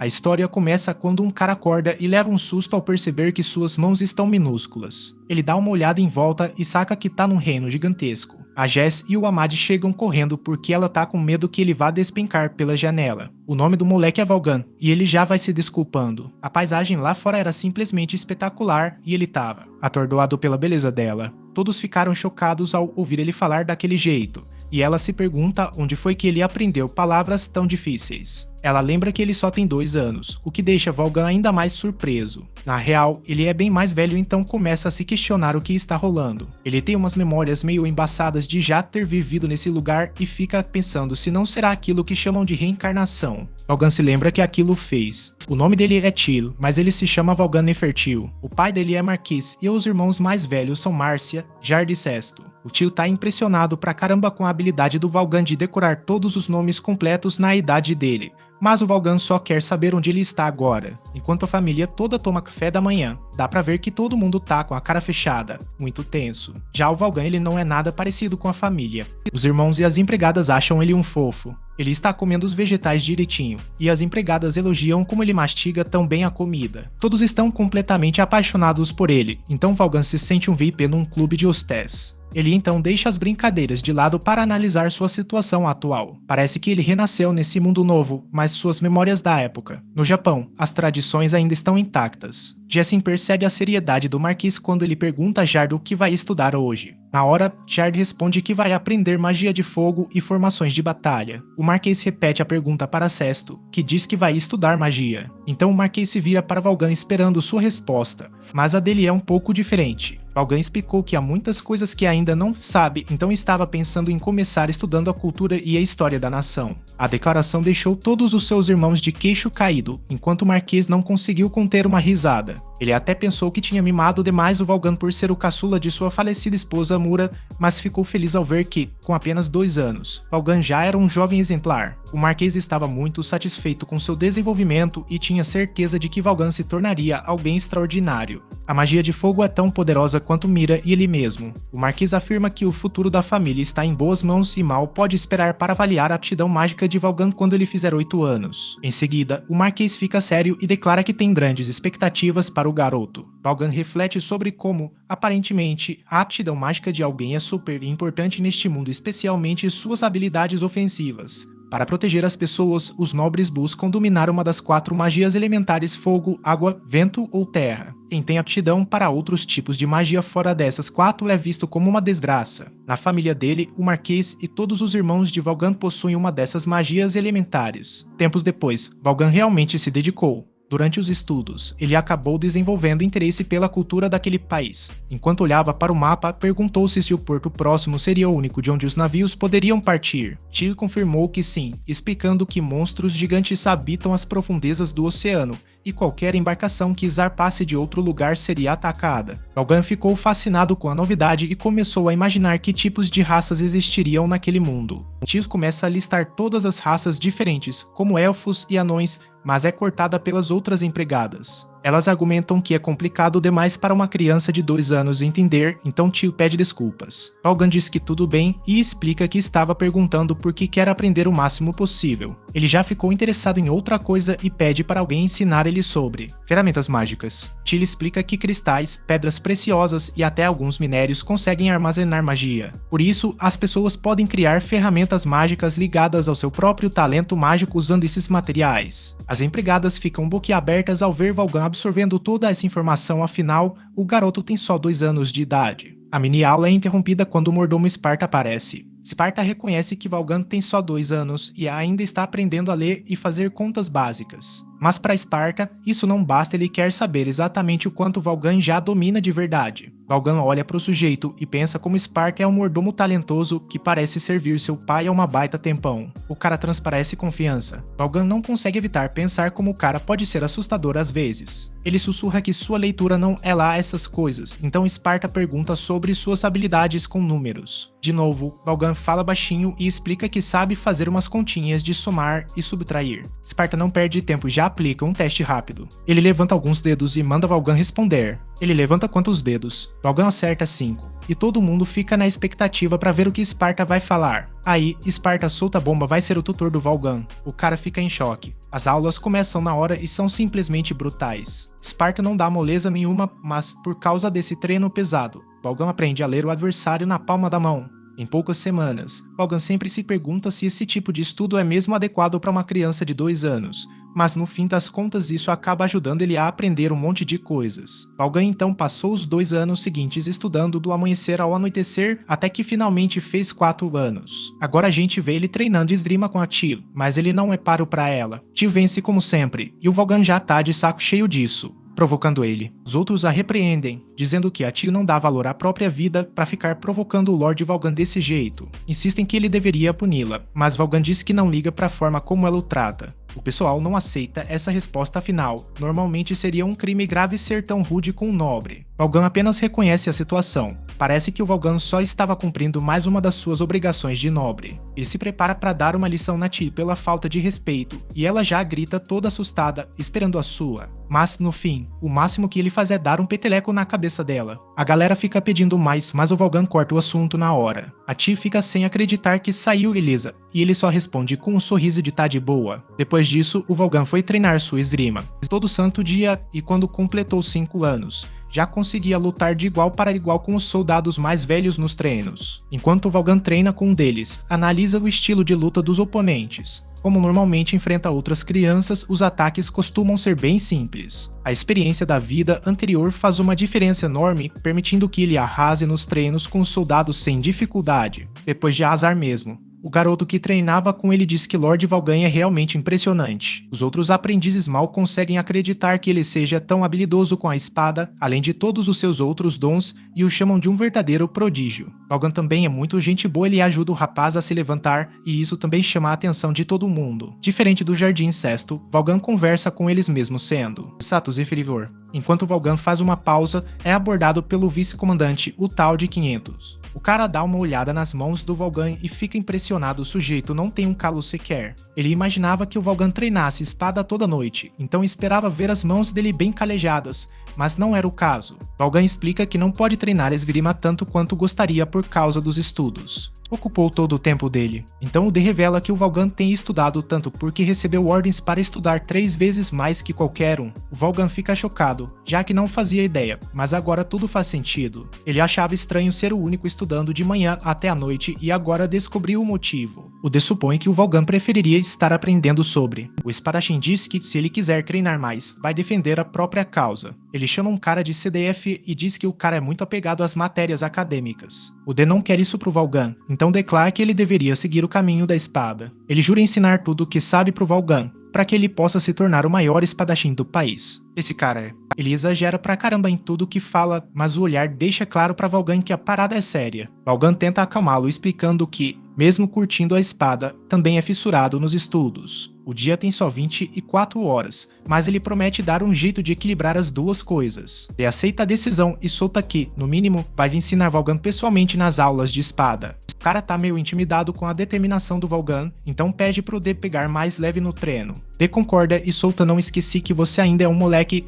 A história começa quando um cara acorda e leva um susto ao perceber que suas mãos estão minúsculas. Ele dá uma olhada em volta e saca que tá num reino gigantesco. A Jess e o Ahmad chegam correndo porque ela tá com medo que ele vá despencar pela janela. O nome do moleque é Valgan e ele já vai se desculpando. A paisagem lá fora era simplesmente espetacular e ele tava atordoado pela beleza dela. Todos ficaram chocados ao ouvir ele falar daquele jeito. E ela se pergunta onde foi que ele aprendeu palavras tão difíceis. Ela lembra que ele só tem 2 anos, o que deixa Valgan ainda mais surpreso. Na real, ele é bem mais velho, então começa a se questionar o que está rolando. Ele tem umas memórias meio embaçadas de já ter vivido nesse lugar e fica pensando se não será aquilo que chamam de reencarnação. Valgan se lembra que aquilo fez. O nome dele é Teal, mas ele se chama Valgan Nefertil. O pai dele é Marquis e os irmãos mais velhos são Márcia, Jard e Sesto. O tio tá impressionado pra caramba com a habilidade do Valgan de decorar todos os nomes completos na idade dele, mas o Valgan só quer saber onde ele está agora. Enquanto a família toda toma café da manhã, dá pra ver que todo mundo tá com a cara fechada, muito tenso. Já o Valgan ele não é nada parecido com a família. Os irmãos e as empregadas acham ele um fofo. Ele está comendo os vegetais direitinho, e as empregadas elogiam como ele mastiga tão bem a comida. Todos estão completamente apaixonados por ele, então Valgan se sente um VIP num clube de hostés. Ele então deixa as brincadeiras de lado para analisar sua situação atual. Parece que ele renasceu nesse mundo novo, mas suas memórias da época. No Japão, as tradições ainda estão intactas. Jessin percebe a seriedade do Marquis quando ele pergunta a Jard o que vai estudar hoje. Na hora, Jard responde que vai aprender magia de fogo e formações de batalha. O Marquês repete a pergunta para Sesto, que diz que vai estudar magia. Então o Marquês se vira para Valgan esperando sua resposta, mas a dele é um pouco diferente. Valgan explicou que há muitas coisas que ainda não sabe, então estava pensando em começar estudando a cultura e a história da nação. A declaração deixou todos os seus irmãos de queixo caído, enquanto o Marquês não conseguiu conter uma risada. Ele até pensou que tinha mimado demais o Valgan por ser o caçula de sua falecida esposa Mura, mas ficou feliz ao ver que, com apenas 2 anos, Valgan já era um jovem exemplar. O Marquês estava muito satisfeito com seu desenvolvimento e tinha certeza de que Valgan se tornaria alguém extraordinário. A magia de fogo é tão poderosa quanto Mira e ele mesmo. O Marquês afirma que o futuro da família está em boas mãos e mal pode esperar para avaliar a aptidão mágica de Valgan quando ele fizer 8 anos. Em seguida, o Marquês fica sério e declara que tem grandes expectativas para o garoto. Valgan reflete sobre como, aparentemente, a aptidão mágica de alguém é super importante neste mundo, especialmente suas habilidades ofensivas. Para proteger as pessoas, os nobres buscam dominar uma das 4 magias elementares: fogo, água, vento ou terra. Quem tem aptidão para outros tipos de magia fora dessas 4 é visto como uma desgraça. Na família dele, o Marquês e todos os irmãos de Valgan possuem uma dessas magias elementares. Tempos depois, Valgan realmente se dedicou. Durante os estudos, ele acabou desenvolvendo interesse pela cultura daquele país. Enquanto olhava para o mapa, perguntou-se se o porto próximo seria o único de onde os navios poderiam partir. Teal confirmou que sim, explicando que monstros gigantes habitam as profundezas do oceano, e qualquer embarcação que zarpasse de outro lugar seria atacada. Valgan ficou fascinado com a novidade e começou a imaginar que tipos de raças existiriam naquele mundo. Teal começa a listar todas as raças diferentes, como elfos e anões, mas é cortada pelas outras empregadas. Elas argumentam que é complicado demais para uma criança de 2 anos entender, então Teal pede desculpas. Valgan diz que tudo bem e explica que estava perguntando por que quer aprender o máximo possível. Ele já ficou interessado em outra coisa e pede para alguém ensinar ele sobre ferramentas mágicas. Teal explica que cristais, pedras preciosas e até alguns minérios conseguem armazenar magia. Por isso, as pessoas podem criar ferramentas mágicas ligadas ao seu próprio talento mágico usando esses materiais. As empregadas ficam boquiabertas ao ver Valgan absorvendo toda essa informação, afinal, o garoto tem só 2 anos de idade. A mini-aula é interrompida quando o mordomo Sparta aparece. Sparta reconhece que Valgan tem só 2 anos e ainda está aprendendo a ler e fazer contas básicas. Mas para Sparta, isso não basta, ele quer saber exatamente o quanto Valgan já domina de verdade. Valgan olha para o sujeito e pensa como Sparta é um mordomo talentoso que parece servir seu pai há uma baita tempão. O cara transparece confiança. Valgan não consegue evitar pensar como o cara pode ser assustador às vezes. Ele sussurra que sua leitura não é lá essas coisas, então Sparta pergunta sobre suas habilidades com números. De novo, Valgan fala baixinho e explica que sabe fazer umas continhas de somar e subtrair. Sparta não perde tempo e já aplica um teste rápido. Ele levanta alguns dedos e manda Vaughan responder. Ele levanta quantos dedos? Vaughan acerta 5. E todo mundo fica na expectativa para ver o que Sparta vai falar. Aí, Sparta solta a bomba, vai ser o tutor do Vaughan. O cara fica em choque. As aulas começam na hora e são simplesmente brutais. Sparta não dá moleza nenhuma, mas por causa desse treino pesado, Vaughan aprende a ler o adversário na palma da mão. Em poucas semanas, Vaughan sempre se pergunta se esse tipo de estudo é mesmo adequado para uma criança de 2 anos, mas no fim das contas isso acaba ajudando ele a aprender um monte de coisas. Vaughan então passou os 2 anos seguintes estudando do amanhecer ao anoitecer até que finalmente fez 4 anos. Agora a gente vê ele treinando esgrima com a Teal, mas ele não é páreo para ela. Teal vence como sempre, e o Vaughan já tá de saco cheio disso, provocando ele. Os outros a repreendem, dizendo que a Teal não dá valor à própria vida para ficar provocando o Lord Vaughan desse jeito. Insistem que ele deveria puni-la, mas Vaughan diz que não liga para a forma como ela o trata. O pessoal não aceita essa resposta final. Normalmente seria um crime grave ser tão rude com um nobre. Vaughan apenas reconhece a situação. Parece que o Vaughan só estava cumprindo mais uma das suas obrigações de nobre. Ele se prepara para dar uma lição na Teal pela falta de respeito, e ela já grita toda assustada, esperando a sua. Mas, no fim, o máximo que ele faz é dar um peteleco na cabeça dela. A galera fica pedindo mais, mas o Vaughan corta o assunto na hora. A Teal fica sem acreditar que saiu ilesa, e ele só responde com um sorriso de tá de boa. Depois disso, o Vaughan foi treinar sua esgrima todo santo dia, e quando completou 5 anos, já conseguia lutar de igual para igual com os soldados mais velhos nos treinos. Enquanto o Vaughan treina com um deles, analisa o estilo de luta dos oponentes. Como normalmente enfrenta outras crianças, os ataques costumam ser bem simples. A experiência da vida anterior faz uma diferença enorme, permitindo que ele arrase nos treinos com os soldados sem dificuldade. Depois de azar mesmo. O garoto que treinava com ele diz que Lord Vaughan é realmente impressionante. Os outros aprendizes mal conseguem acreditar que ele seja tão habilidoso com a espada, além de todos os seus outros dons, e o chamam de um verdadeiro prodígio. Vaughan também é muito gente boa, ele ajuda o rapaz a se levantar, e isso também chama a atenção de todo mundo. Diferente do Jardim Sesto, Vaughan conversa com eles mesmos sendo status inferior. Enquanto Vaughan faz uma pausa, é abordado pelo vice-comandante, o tal de 500. O cara dá uma olhada nas mãos do Vaughan e fica impressionado, o sujeito não tem um calo sequer. Ele imaginava que o Vaughan treinasse espada toda noite, então esperava ver as mãos dele bem calejadas, mas não era o caso. Vaughan explica que não pode treinar esgrima tanto quanto gostaria por causa dos estudos. Ocupou todo o tempo dele. Então o D revela que o Vaughan tem estudado tanto porque recebeu ordens para estudar 3 vezes mais que qualquer um. O Vaughan fica chocado, já que não fazia ideia, mas agora tudo faz sentido. Ele achava estranho ser o único estudando de manhã até a noite e agora descobriu o motivo. O D supõe que o Vaughan preferiria estar aprendendo sobre. O espadachim diz que se ele quiser treinar mais, vai defender a própria causa. Ele chama um cara de CDF e diz que o cara é muito apegado às matérias acadêmicas. O D não quer isso pro Vaughan, então declara que ele deveria seguir o caminho da espada. Ele jura ensinar tudo o que sabe pro Vaughan, para que ele possa se tornar o maior espadachim do país. Esse cara é. Ele exagera pra caramba em tudo que fala, mas o olhar deixa claro pra Vaughan que a parada é séria. Vaughan tenta acalmá-lo explicando que, mesmo curtindo a espada, também é fissurado nos estudos. O dia tem só 24 horas, mas ele promete dar um jeito de equilibrar as duas coisas. D aceita a decisão e solta que, no mínimo, vai ensinar Vaughan pessoalmente nas aulas de espada. O cara tá meio intimidado com a determinação do Vaughan, então pede pro D pegar mais leve no treino. D concorda e solta não esqueci que você ainda é um moleque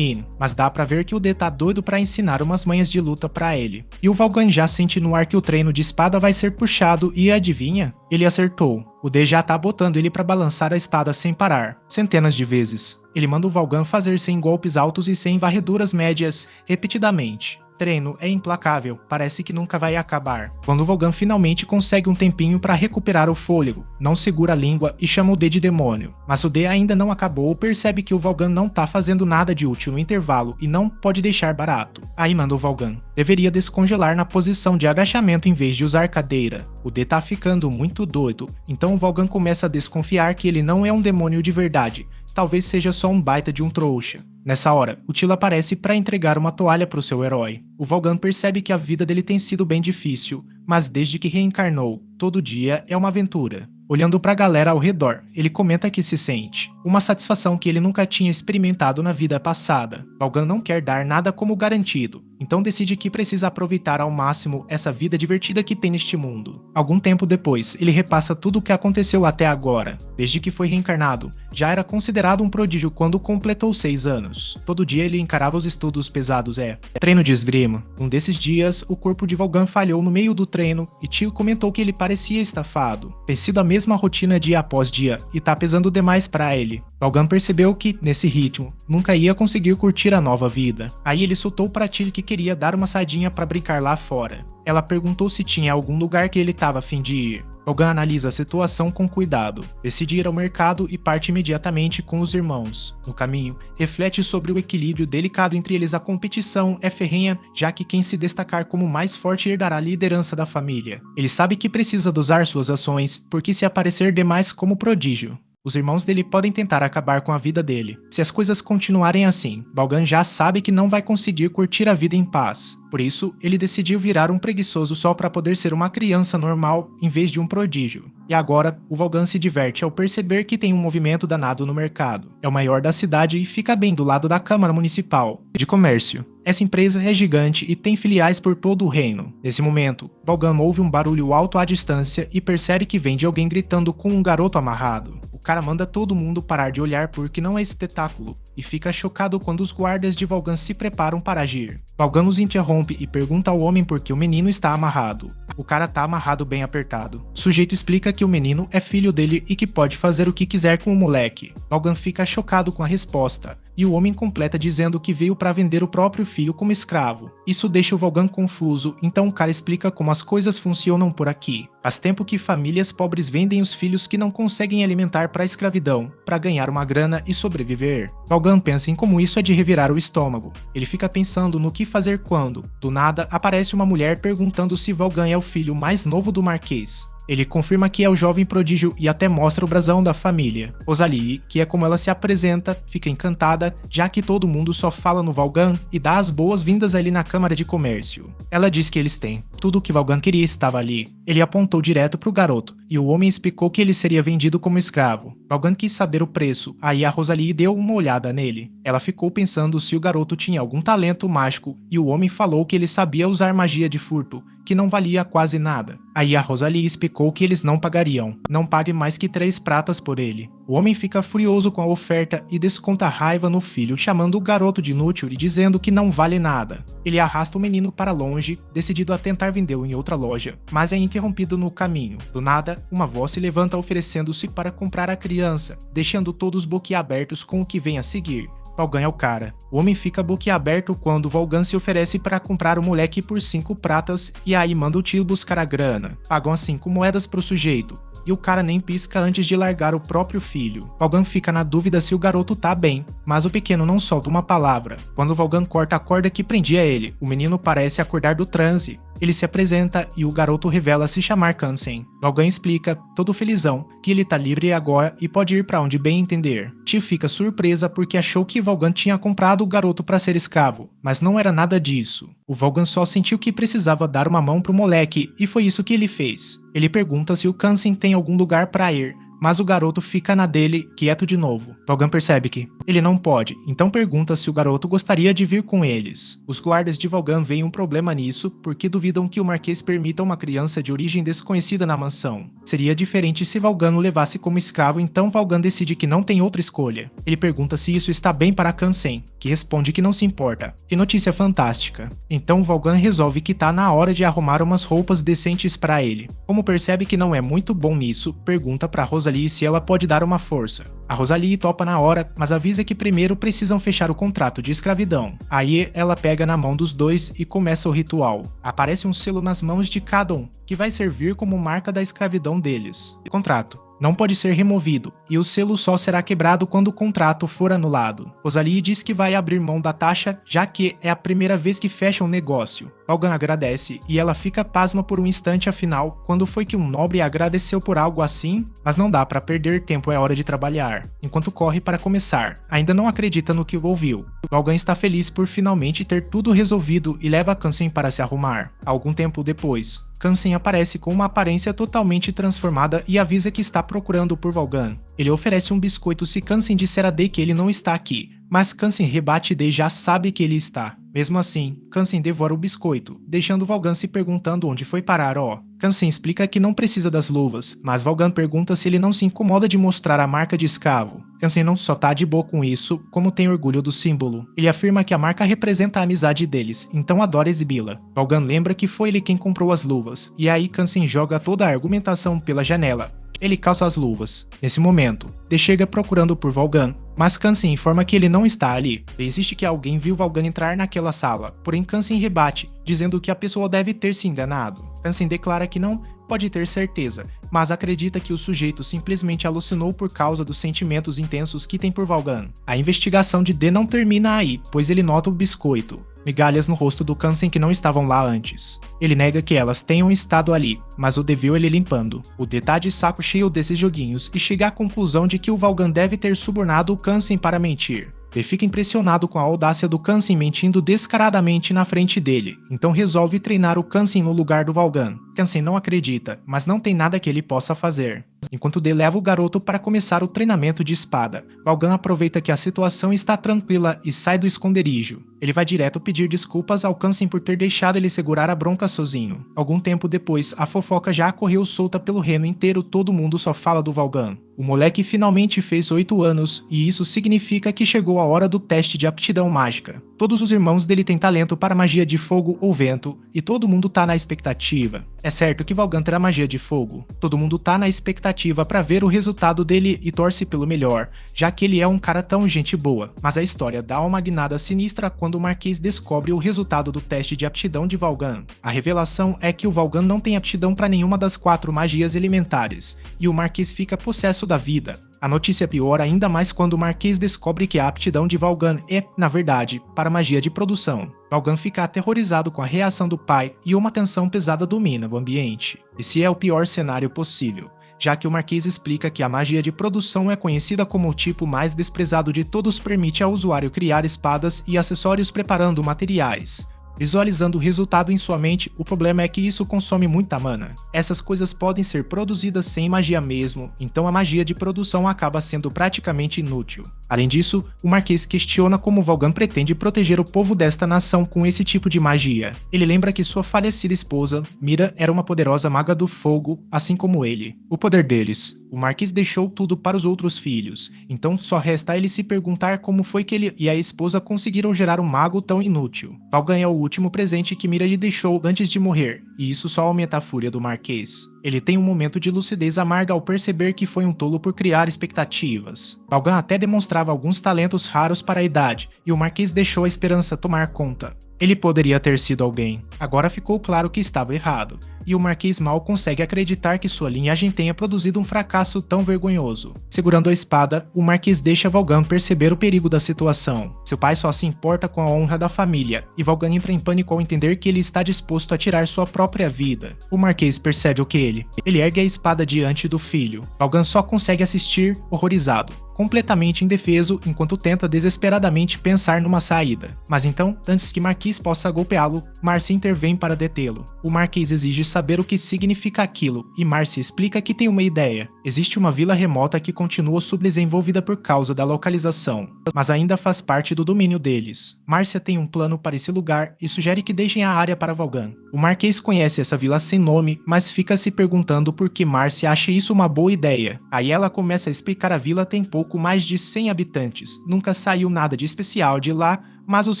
mas dá pra ver que o D tá doido pra ensinar umas manhas de luta pra ele. E o Vaughan já sente no ar que o treino de espada vai ser puxado e adivinha? Ele acertou. O D já tá botando ele pra balançar a espada sem parar, centenas de vezes. Ele manda o Vaughan fazer 100 golpes altos e 100 varreduras médias, repetidamente. Treino é implacável, parece que nunca vai acabar. Quando o Vaughan finalmente consegue um tempinho para recuperar o fôlego, não segura a língua e chama o D de demônio. Mas o D ainda não acabou ou percebe que o Vaughan não tá fazendo nada de útil no intervalo e não pode deixar barato. Aí manda o Vaughan. Deveria descongelar na posição de agachamento em vez de usar cadeira. O D tá ficando muito doido, então o Vaughan começa a desconfiar que ele não é um demônio de verdade, talvez seja só um baita de um trouxa. Nessa hora, o Teal aparece para entregar uma toalha para o seu herói. O Vaughan percebe que a vida dele tem sido bem difícil, mas desde que reencarnou, todo dia é uma aventura. Olhando para a galera ao redor, ele comenta que se sente uma satisfação que ele nunca tinha experimentado na vida passada. Vaughan não quer dar nada como garantido, então decide que precisa aproveitar ao máximo essa vida divertida que tem neste mundo. Algum tempo depois, ele repassa tudo o que aconteceu até agora. Desde que foi reencarnado, já era considerado um prodígio quando completou 6 anos. Todo dia ele encarava os estudos pesados, treino de esgrima. Um desses dias, o corpo de Vaughan falhou no meio do treino e tio comentou que ele parecia estafado. Tem sido a mesma rotina dia após dia e tá pesando demais para ele. Vaughan percebeu que, nesse ritmo, nunca ia conseguir curtir a nova vida. Aí ele soltou para Tilly que queria dar uma saidinha para brincar lá fora. Ela perguntou se tinha algum lugar que ele estava a fim de ir. Vaughan analisa a situação com cuidado, decide ir ao mercado e parte imediatamente com os irmãos. No caminho, reflete sobre o equilíbrio delicado entre eles. A competição é ferrenha, já que quem se destacar como mais forte herdará a liderança da família. Ele sabe que precisa dosar suas ações, porque se aparecer demais como prodígio, os irmãos dele podem tentar acabar com a vida dele. Se as coisas continuarem assim, Vaughan já sabe que não vai conseguir curtir a vida em paz. Por isso, ele decidiu virar um preguiçoso só para poder ser uma criança normal em vez de um prodígio. E agora, o Vaughan se diverte ao perceber que tem um movimento danado no mercado. É o maior da cidade e fica bem do lado da Câmara Municipal de Comércio. Essa empresa é gigante e tem filiais por todo o reino. Nesse momento, Vaughan ouve um barulho alto à distância e percebe que vem de alguém gritando com um garoto amarrado. O cara manda todo mundo parar de olhar porque não é espetáculo e fica chocado quando os guardas de Vaughan se preparam para agir. Vaughan os interrompe e pergunta ao homem por que o menino está amarrado. O cara tá amarrado bem apertado. O sujeito explica que o menino é filho dele e que pode fazer o que quiser com o moleque. Vaughan fica chocado com a resposta, e o homem completa dizendo que veio para vender o próprio filho como escravo. Isso deixa o Vaughan confuso, então o cara explica como as coisas funcionam por aqui. Faz tempo que famílias pobres vendem os filhos que não conseguem alimentar para a escravidão, para ganhar uma grana e sobreviver. Vaughan pensa em como isso é de revirar o estômago. Ele fica pensando no que fazer quando, do nada, aparece uma mulher perguntando se Vaughan é o filho mais novo do Marquês. Ele confirma que é o jovem prodígio e até mostra o brasão da família. Rosalie, que é como ela se apresenta, fica encantada, já que todo mundo só fala no Vaughan e dá as boas-vindas ali na Câmara de Comércio. Ela diz que eles têm. Tudo o que Vaughan queria estava ali. Ele apontou direto pro garoto, e o homem explicou que ele seria vendido como escravo. Vaughan quis saber o preço, aí a Rosalie deu uma olhada nele. Ela ficou pensando se o garoto tinha algum talento mágico, e o homem falou que ele sabia usar magia de furto, que não valia quase nada. Aí a Rosalie explicou que eles não pagariam. Não pague mais que 3 pratas por ele. O homem fica furioso com a oferta e desconta raiva no filho, chamando o garoto de inútil e dizendo que não vale nada. Ele arrasta o menino para longe, decidido a tentar vendê-lo em outra loja, mas é interrompido no caminho. Do nada, uma voz se levanta oferecendo-se para comprar a criança, deixando todos boquiabertos com o que vem a seguir. Vaughan é o cara. O homem fica boquiaberto quando Vaughan se oferece para comprar o moleque por 5 pratas e aí manda o tio buscar a grana. Pagam as 5 moedas pro sujeito. E o cara nem pisca antes de largar o próprio filho. Vaughan fica na dúvida se o garoto tá bem, mas o pequeno não solta uma palavra. Quando Vaughan corta a corda que prendia ele, o menino parece acordar do transe. Ele se apresenta e o garoto revela se chamar Kansen. Vaughan explica, todo felizão, que ele tá livre agora e pode ir pra onde bem entender. Tio fica surpresa porque achou que Vaughan tinha comprado o garoto para ser escravo, mas não era nada disso. O Vaughan só sentiu que precisava dar uma mão pro moleque e foi isso que ele fez. Ele pergunta se o Kansen tem algum lugar pra ir, mas o garoto fica na dele, quieto de novo. Vaughan percebe que ele não pode, então pergunta se o garoto gostaria de vir com eles. Os guardas de Vaughan veem um problema nisso, porque duvidam que o Marquês permita uma criança de origem desconhecida na mansão. Seria diferente se Vaughan o levasse como escravo, então Vaughan decide que não tem outra escolha. Ele pergunta se isso está bem para Kansen, que responde que não se importa. E notícia fantástica. Então Vaughan resolve que tá na hora de arrumar umas roupas decentes para ele. Como percebe que não é muito bom nisso, pergunta para Rosalie se ela pode dar uma força. A Rosalie topa na hora, mas avisa que primeiro precisam fechar o contrato de escravidão. Aí ela pega na mão dos dois e começa o ritual. Aparece um selo nas mãos de cada um, que vai servir como marca da escravidão deles. Contrato. Não pode ser removido, e o selo só será quebrado quando o contrato for anulado. Rosalie diz que vai abrir mão da taxa, já que é a primeira vez que fecha um negócio. Vaughan agradece, e ela fica pasma por um instante, afinal, quando foi que um nobre agradeceu por algo assim? Mas não dá pra perder tempo, é hora de trabalhar. Enquanto corre para começar, ainda não acredita no que ouviu. Vaughan está feliz por finalmente ter tudo resolvido e leva Kansen para se arrumar. Algum tempo depois, Kansen aparece com uma aparência totalmente transformada e avisa que está procurando por Vaughan. Ele oferece um biscoito se Kansen disser a Day que ele não está aqui, mas Kansen rebate e Day já sabe que ele está. Mesmo assim, Kansen devora o biscoito, deixando Valgan se perguntando onde foi parar. Kansen explica que não precisa das luvas, mas Valgan pergunta se ele não se incomoda de mostrar a marca de escravo. Kansen não só tá de boa com isso, como tem orgulho do símbolo. Ele afirma que a marca representa a amizade deles, então adora exibi-la. Valgan lembra que foi ele quem comprou as luvas, e aí Kansen joga toda a argumentação pela janela. Ele calça as luvas. Nesse momento, D chega procurando por Valgan, mas Kansen informa que ele não está ali. D insiste que alguém viu Valgan entrar naquela sala, porém Kansen rebate, dizendo que a pessoa deve ter se enganado. Kansen declara que não pode ter certeza, mas acredita que o sujeito simplesmente alucinou por causa dos sentimentos intensos que tem por Valgan. A investigação de D não termina aí, pois ele nota o biscoito, migalhas no rosto do Kansen que não estavam lá antes. Ele nega que elas tenham estado ali, mas o D viu ele limpando. O D tá de saco cheio desses joguinhos e chega à conclusão de que o Valgan deve ter subornado o Kansen para mentir. D fica impressionado com a audácia do Kansen mentindo descaradamente na frente dele, então resolve treinar o Kansen no lugar do Valgan. Kansen não acredita, mas não tem nada que ele possa fazer. Enquanto D leva o garoto para começar o treinamento de espada, Valgan aproveita que a situação está tranquila e sai do esconderijo. Ele vai direto pedir desculpas ao Kansen por ter deixado ele segurar a bronca sozinho. Algum tempo depois, a fofoca já correu solta pelo reino inteiro, todo mundo só fala do Valgan. O moleque finalmente fez 8 anos, e isso significa que chegou a hora do teste de aptidão mágica. Todos os irmãos dele têm talento para magia de fogo ou vento, e todo mundo tá na expectativa. É certo que Valgan terá magia de fogo. Todo mundo tá na expectativa para ver o resultado dele e torce pelo melhor, já que ele é um cara tão gente boa. Mas a história dá uma guinada sinistra quando o Marquês descobre o resultado do teste de aptidão de Valgan. A revelação é que o Valgan não tem aptidão para nenhuma das 4 magias elementares, e o Marquês fica possesso da vida. A notícia piora ainda mais quando o Marquês descobre que a aptidão de Valgan é, na verdade, para magia de produção. Valgan fica aterrorizado com a reação do pai e uma tensão pesada domina o ambiente. Esse é o pior cenário possível, já que o Marquês explica que a magia de produção é conhecida como o tipo mais desprezado de todos, permite ao usuário criar espadas e acessórios preparando materiais. Visualizando o resultado em sua mente, o problema é que isso consome muita mana. Essas coisas podem ser produzidas sem magia mesmo, então a magia de produção acaba sendo praticamente inútil. Além disso, o Marquês questiona como Valgan pretende proteger o povo desta nação com esse tipo de magia. Ele lembra que sua falecida esposa, Mira, era uma poderosa maga do fogo, assim como ele. O poder deles. O Marquês deixou tudo para os outros filhos, então só resta ele se perguntar como foi que ele e a esposa conseguiram gerar um mago tão inútil. Valgan é o último presente que Mira lhe deixou antes de morrer, e isso só aumenta a fúria do Marquês. Ele tem um momento de lucidez amarga ao perceber que foi um tolo por criar expectativas. Valgan até demonstrava alguns talentos raros para a idade, e o Marquês deixou a esperança tomar conta. Ele poderia ter sido alguém. Agora ficou claro que estava errado, e o Marquês mal consegue acreditar que sua linhagem tenha produzido um fracasso tão vergonhoso. Segurando a espada, o Marquês deixa Valgan perceber o perigo da situação. Seu pai só se importa com a honra da família, e Valgan entra em pânico ao entender que ele está disposto a tirar sua própria vida. O Marquês percebe o que ele ergue a espada diante do filho. Valgan só consegue assistir, horrorizado, completamente indefeso, enquanto tenta desesperadamente pensar numa saída. Mas então, antes que Marquês possa golpeá-lo, Marcy intervém para detê-lo. O Marquês exige saber o que significa aquilo, e Marcy explica que tem uma ideia. Existe uma vila remota que continua subdesenvolvida por causa da localização, mas ainda faz parte do domínio deles. Márcia tem um plano para esse lugar e sugere que deixem a área para Valgan. O Marquês conhece essa vila sem nome, mas fica se perguntando por que Márcia acha isso uma boa ideia. Aí ela começa a explicar: a vila tem pouco mais de 100 habitantes, nunca saiu nada de especial de lá, mas os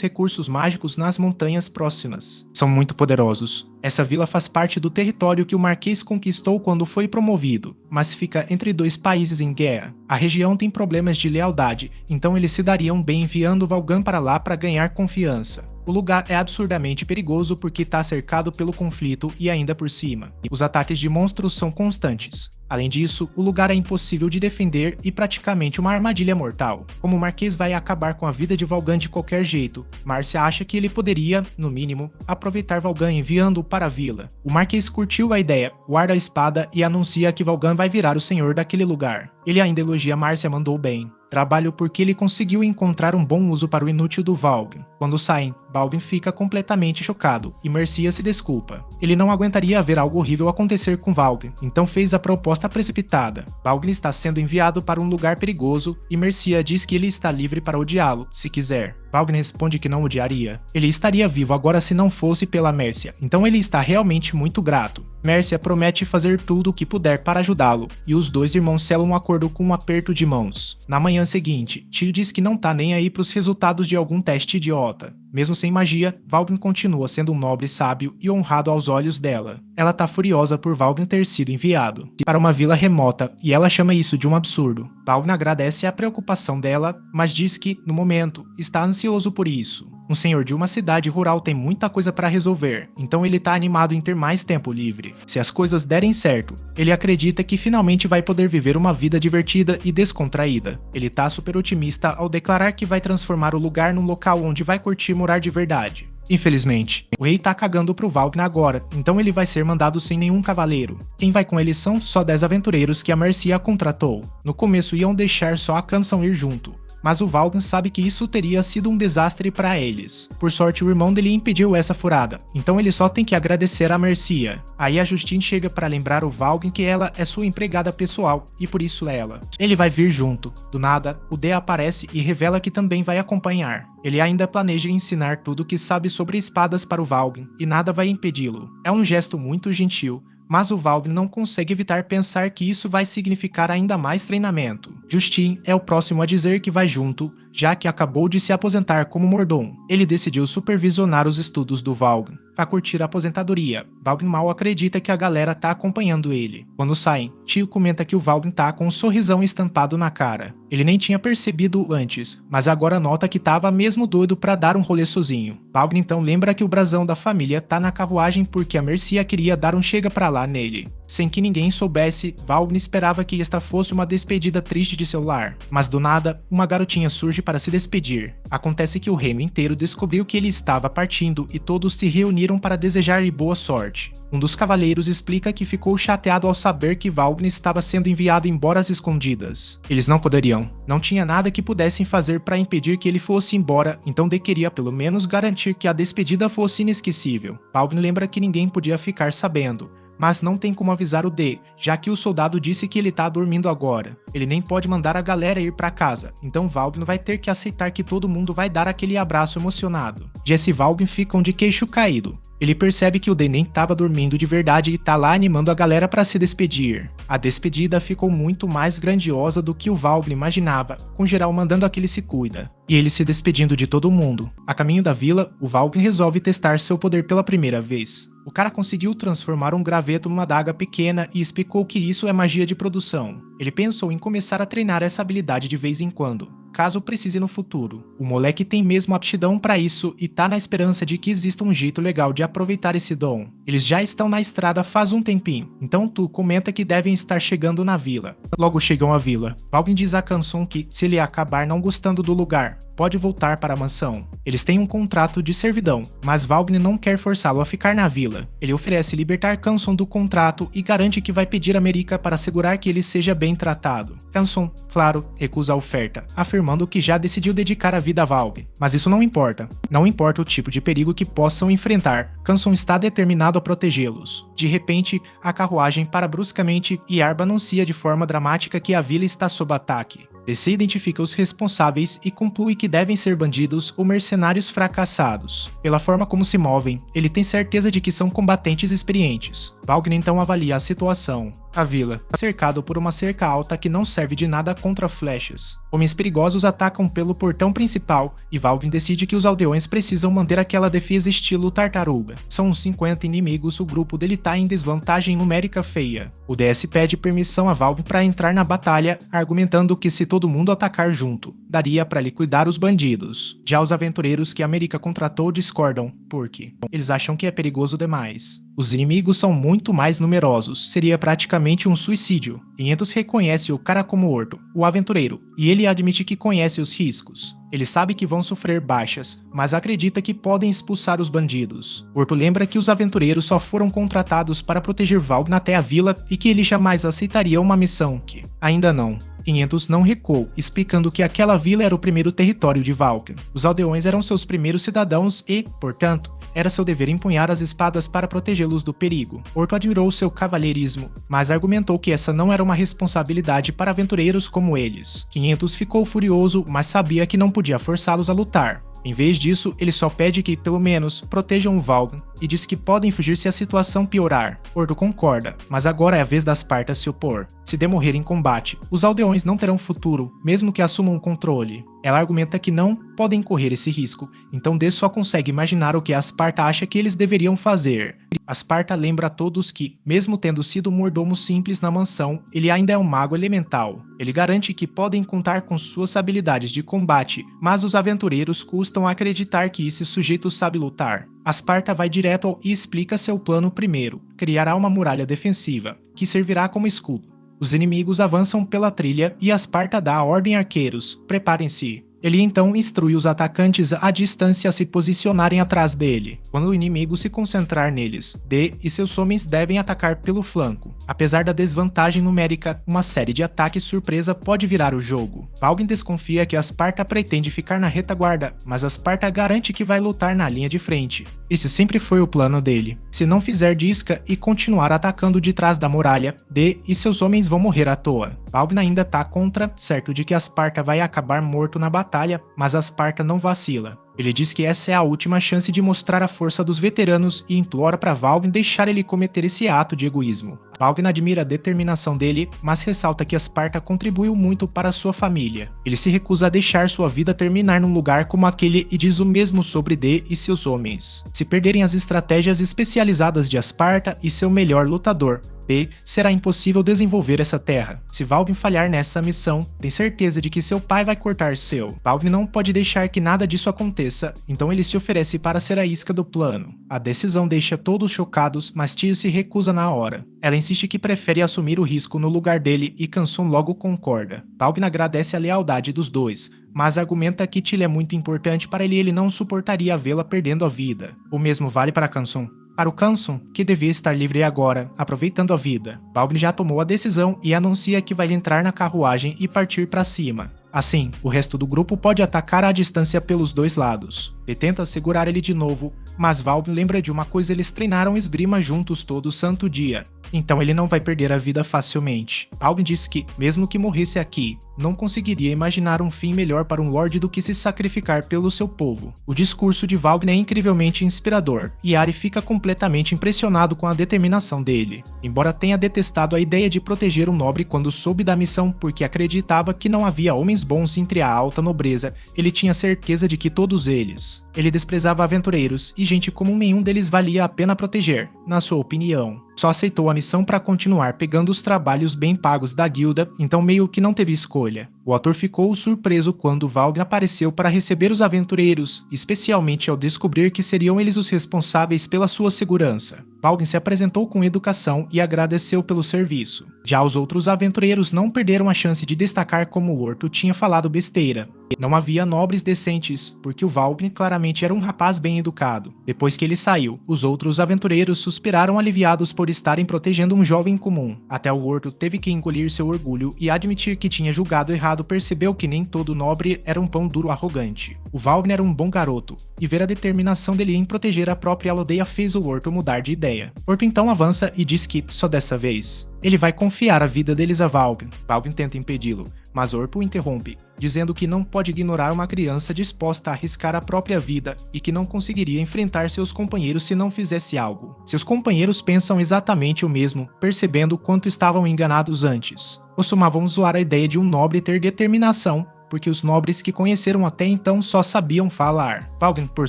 recursos mágicos nas montanhas próximas são muito poderosos. Essa vila faz parte do território que o Marquês conquistou quando foi promovido, mas fica entre 2 países em guerra. A região tem problemas de lealdade, então eles se dariam bem enviando Valgan para lá para ganhar confiança. O lugar é absurdamente perigoso porque está cercado pelo conflito e ainda por cima, os ataques de monstros são constantes. Além disso, o lugar é impossível de defender e praticamente uma armadilha mortal. Como o Marquês vai acabar com a vida de Valgan de qualquer jeito, Márcia acha que ele poderia, no mínimo, aproveitar Valgan enviando-o para a vila. O Marquês curtiu a ideia, guarda a espada e anuncia que Valgan vai virar o senhor daquele lugar. Ele ainda elogia Márcia mandou bem. Trabalho porque ele conseguiu encontrar um bom uso para o inútil do Valgan. Quando saem, Balvin fica completamente chocado e Mercia se desculpa. Ele não aguentaria ver algo horrível acontecer com Balvin, então fez a proposta precipitada. Balvin está sendo enviado para um lugar perigoso e Mercia diz que ele está livre para odiá-lo, se quiser. Balvin responde que não odiaria. Ele estaria vivo agora se não fosse pela Mercia, então ele está realmente muito grato. Mercia promete fazer tudo o que puder para ajudá-lo, e os dois irmãos selam um acordo com um aperto de mãos. Na manhã seguinte, Tio diz que não tá nem aí pros resultados de algum teste idiota. Mesmo sem magia, Balvin continua sendo um nobre sábio e honrado aos olhos dela. Ela tá furiosa por Balvin ter sido enviado para uma vila remota e ela chama isso de um absurdo. Balvin agradece a preocupação dela, mas diz que, no momento, está ansioso por isso. Um senhor de uma cidade rural tem muita coisa para resolver, então ele tá animado em ter mais tempo livre. Se as coisas derem certo, ele acredita que finalmente vai poder viver uma vida divertida e descontraída. Ele tá super otimista ao declarar que vai transformar o lugar num local onde vai curtir morar de verdade. Infelizmente, o rei tá cagando pro Balvin agora, então ele vai ser mandado sem nenhum cavaleiro. Quem vai com ele são só 10 aventureiros que a Mercia contratou. No começo iam deixar só a Canção ir junto, mas o Balvin sabe que isso teria sido um desastre para eles. Por sorte, o irmão dele impediu essa furada, então ele só tem que agradecer a Mercia. Aí a Justine chega para lembrar o Balvin que ela é sua empregada pessoal, e por isso ela. Ele vai vir junto. Do nada, o D aparece e revela que também vai acompanhar. Ele ainda planeja ensinar tudo o que sabe sobre espadas para o Balvin, e nada vai impedi-lo. É um gesto muito gentil, mas o Balvin não consegue evitar pensar que isso vai significar ainda mais treinamento. Justine é o próximo a dizer que vai junto, já que acabou de se aposentar como mordomo. Ele decidiu supervisionar os estudos do Balvin para curtir a aposentadoria. Balvin mal acredita que a galera tá acompanhando ele. Quando saem, Tio comenta que o Balvin tá com um sorrisão estampado na cara. Ele nem tinha percebido antes, mas agora nota que tava mesmo doido para dar um rolê sozinho. Balvin então lembra que o brasão da família tá na carruagem porque a Mercia queria dar um chega pra lá nele. Sem que ninguém soubesse, Balvin esperava que esta fosse uma despedida triste de seu lar. Mas do nada, uma garotinha surge para se despedir. Acontece que o reino inteiro descobriu que ele estava partindo e todos se reuniram para desejar-lhe boa sorte. Um dos cavaleiros explica que ficou chateado ao saber que Balvin estava sendo enviado embora às escondidas. Eles não poderiam. Não tinha nada que pudessem fazer para impedir que ele fosse embora, então D queria pelo menos garantir que a despedida fosse inesquecível. Balvin lembra que ninguém podia ficar sabendo, mas não tem como avisar o D, já que o soldado disse que ele tá dormindo agora. Ele nem pode mandar a galera ir pra casa, então Balvin vai ter que aceitar que todo mundo vai dar aquele abraço emocionado. Jess e Balvin ficam de queixo caído. Ele percebe que o D nem tava dormindo de verdade e tá lá animando a galera para se despedir. A despedida ficou muito mais grandiosa do que o Balvin imaginava, com geral mandando aquele se cuida. E ele se despedindo de todo mundo. A caminho da vila, o Balvin resolve testar seu poder pela primeira vez. O cara conseguiu transformar um graveto numa adaga pequena e explicou que isso é magia de produção. Ele pensou em começar a treinar essa habilidade de vez em quando, caso precise no futuro. O moleque tem mesmo aptidão para isso e tá na esperança de que exista um jeito legal de aproveitar esse dom. Eles já estão na estrada faz um tempinho, então Tu comenta que devem estar chegando na vila. Logo chegam à vila. Balvin diz a Canção que, se ele acabar não gostando do lugar, pode voltar para a mansão. Eles têm um contrato de servidão, mas Balvin não quer forçá-lo a ficar na vila. Ele oferece libertar Canson do contrato e garante que vai pedir a Merica para assegurar que ele seja bem tratado. Canson, claro, recusa a oferta, afirmando que já decidiu dedicar a vida a Balvin. Mas isso não importa. Não importa o tipo de perigo que possam enfrentar, Canson está determinado a protegê-los. De repente, a carruagem para bruscamente e Arba anuncia de forma dramática que a vila está sob ataque. DC identifica os responsáveis e conclui que devem ser bandidos ou mercenários fracassados. Pela forma como se movem, ele tem certeza de que são combatentes experientes. Balvin então avalia a situação. A vila está cercado por uma cerca alta que não serve de nada contra flechas. Homens perigosos atacam pelo portão principal e Balvin decide que os aldeões precisam manter aquela defesa estilo tartaruga. São uns 50 inimigos, o grupo dele tá em desvantagem numérica feia. O DS pede permissão a Balvin para entrar na batalha, argumentando que se todo mundo atacar junto, daria para liquidar os bandidos. Já os aventureiros que a Merica contratou discordam, porque eles acham que é perigoso demais. Os inimigos são muito mais numerosos, seria praticamente um suicídio. 500 reconhece o cara como Orto, o aventureiro, e ele admite que conhece os riscos. Ele sabe que vão sofrer baixas, mas acredita que podem expulsar os bandidos. Orto lembra que os aventureiros só foram contratados para proteger Valgn até a vila e que ele jamais aceitaria uma missão que, ainda não. 500 não recuou, explicando que aquela vila era o primeiro território de Valgn. Os aldeões eram seus primeiros cidadãos e, portanto, era seu dever empunhar as espadas para protegê-los do perigo. Orto admirou seu cavalheirismo, mas argumentou que essa não era uma responsabilidade para aventureiros como eles. 500 ficou furioso, mas sabia que não podia forçá-los a lutar. Em vez disso, ele só pede que, pelo menos, protejam o Valgn e diz que podem fugir se a situação piorar. Ordo concorda, mas agora é a vez das Partas se opor. Se demorrer em combate, os aldeões não terão futuro, mesmo que assumam o controle. Ela argumenta que não podem correr esse risco, então Dê só consegue imaginar o que a Sparta acha que eles deveriam fazer. A Sparta lembra a todos que, mesmo tendo sido um mordomo simples na mansão, ele ainda é um mago elemental. Ele garante que podem contar com suas habilidades de combate, mas os aventureiros custam acreditar que esse sujeito sabe lutar. A Sparta vai direto e explica seu plano primeiro: criará uma muralha defensiva, que servirá como escudo. Os inimigos avançam pela trilha e a Sparta dá a ordem a arqueiros: preparem-se. Ele então instrui os atacantes à distância a se posicionarem atrás dele. Quando o inimigo se concentrar neles, Dê e seus homens devem atacar pelo flanco. Apesar da desvantagem numérica, uma série de ataques surpresa pode virar o jogo. Valgn desconfia que a Sparta pretende ficar na retaguarda, mas a Sparta garante que vai lutar na linha de frente. Esse sempre foi o plano dele. Se não fizer de isca e continuar atacando de trás da muralha, Dê e seus homens vão morrer à toa. Valgn ainda tá contra, certo de que a Sparta vai acabar morto na batalha, mas a Sparta não vacila. Ele diz que essa é a última chance de mostrar a força dos veteranos e implora para Valgn deixar ele cometer esse ato de egoísmo. Valgn admira a determinação dele, mas ressalta que a Sparta contribuiu muito para sua família. Ele se recusa a deixar sua vida terminar num lugar como aquele e diz o mesmo sobre Dê e seus homens. Se perderem as estratégias especializadas de Sparta e seu melhor lutador, Dê, será impossível desenvolver essa terra. Se Valgn falhar nessa missão, tem certeza de que seu pai vai cortar seu. Valgn não pode deixar que nada disso aconteça, então ele se oferece para ser a isca do plano. A decisão deixa todos chocados, mas Tio se recusa na hora. Ela insiste que prefere assumir o risco no lugar dele e Canson logo concorda. Valgn agradece a lealdade dos dois, mas argumenta que Tile é muito importante para ele e ele não suportaria vê-la perdendo a vida. O mesmo vale para Canson. Para o Canson, que devia estar livre agora, aproveitando a vida, Valgn já tomou a decisão e anuncia que vai entrar na carruagem e partir para cima. Assim, o resto do grupo pode atacar à distância pelos dois lados. Ele tenta segurar ele de novo, mas Valgn lembra de uma coisa: eles treinaram esgrima juntos todo santo dia. Então ele não vai perder a vida facilmente. Valgn diz que, mesmo que morresse aqui, não conseguiria imaginar um fim melhor para um lorde do que se sacrificar pelo seu povo. O discurso de Valgn é incrivelmente inspirador, e Ari fica completamente impressionado com a determinação dele. Embora tenha detestado a ideia de proteger um nobre quando soube da missão porque acreditava que não havia homens bons entre a alta nobreza, ele tinha certeza de que todos eles. Ele desprezava aventureiros e gente comum, nenhum deles valia a pena proteger, na sua opinião. Só aceitou a missão para continuar pegando os trabalhos bem pagos da guilda, então meio que não teve escolha. O ator ficou surpreso quando Valgn apareceu para receber os aventureiros, especialmente ao descobrir que seriam eles os responsáveis pela sua segurança. Valgn se apresentou com educação e agradeceu pelo serviço. Já os outros aventureiros não perderam a chance de destacar como o Orto tinha falado besteira. Não havia nobres decentes, porque o Valgn claramente era um rapaz bem educado. Depois que ele saiu, os outros aventureiros suspiraram aliviados por estarem protegendo um jovem comum. Até o Orto teve que engolir seu orgulho e admitir que tinha julgado errado. Percebeu que nem todo nobre era um pão duro arrogante. O Valgn era um bom garoto, e ver a determinação dele em proteger a própria aldeia fez o Orto mudar de ideia. Orto então avança e diz que, só dessa vez, ele vai confiar a vida deles a Valgn. Valgn tenta impedi-lo, mas Orto o interrompe, dizendo que não pode ignorar uma criança disposta a arriscar a própria vida e que não conseguiria enfrentar seus companheiros se não fizesse algo. Seus companheiros pensam exatamente o mesmo, percebendo quanto estavam enganados antes. Costumavam zoar a ideia de um nobre ter determinação, porque os nobres que conheceram até então só sabiam falar. Valgn, por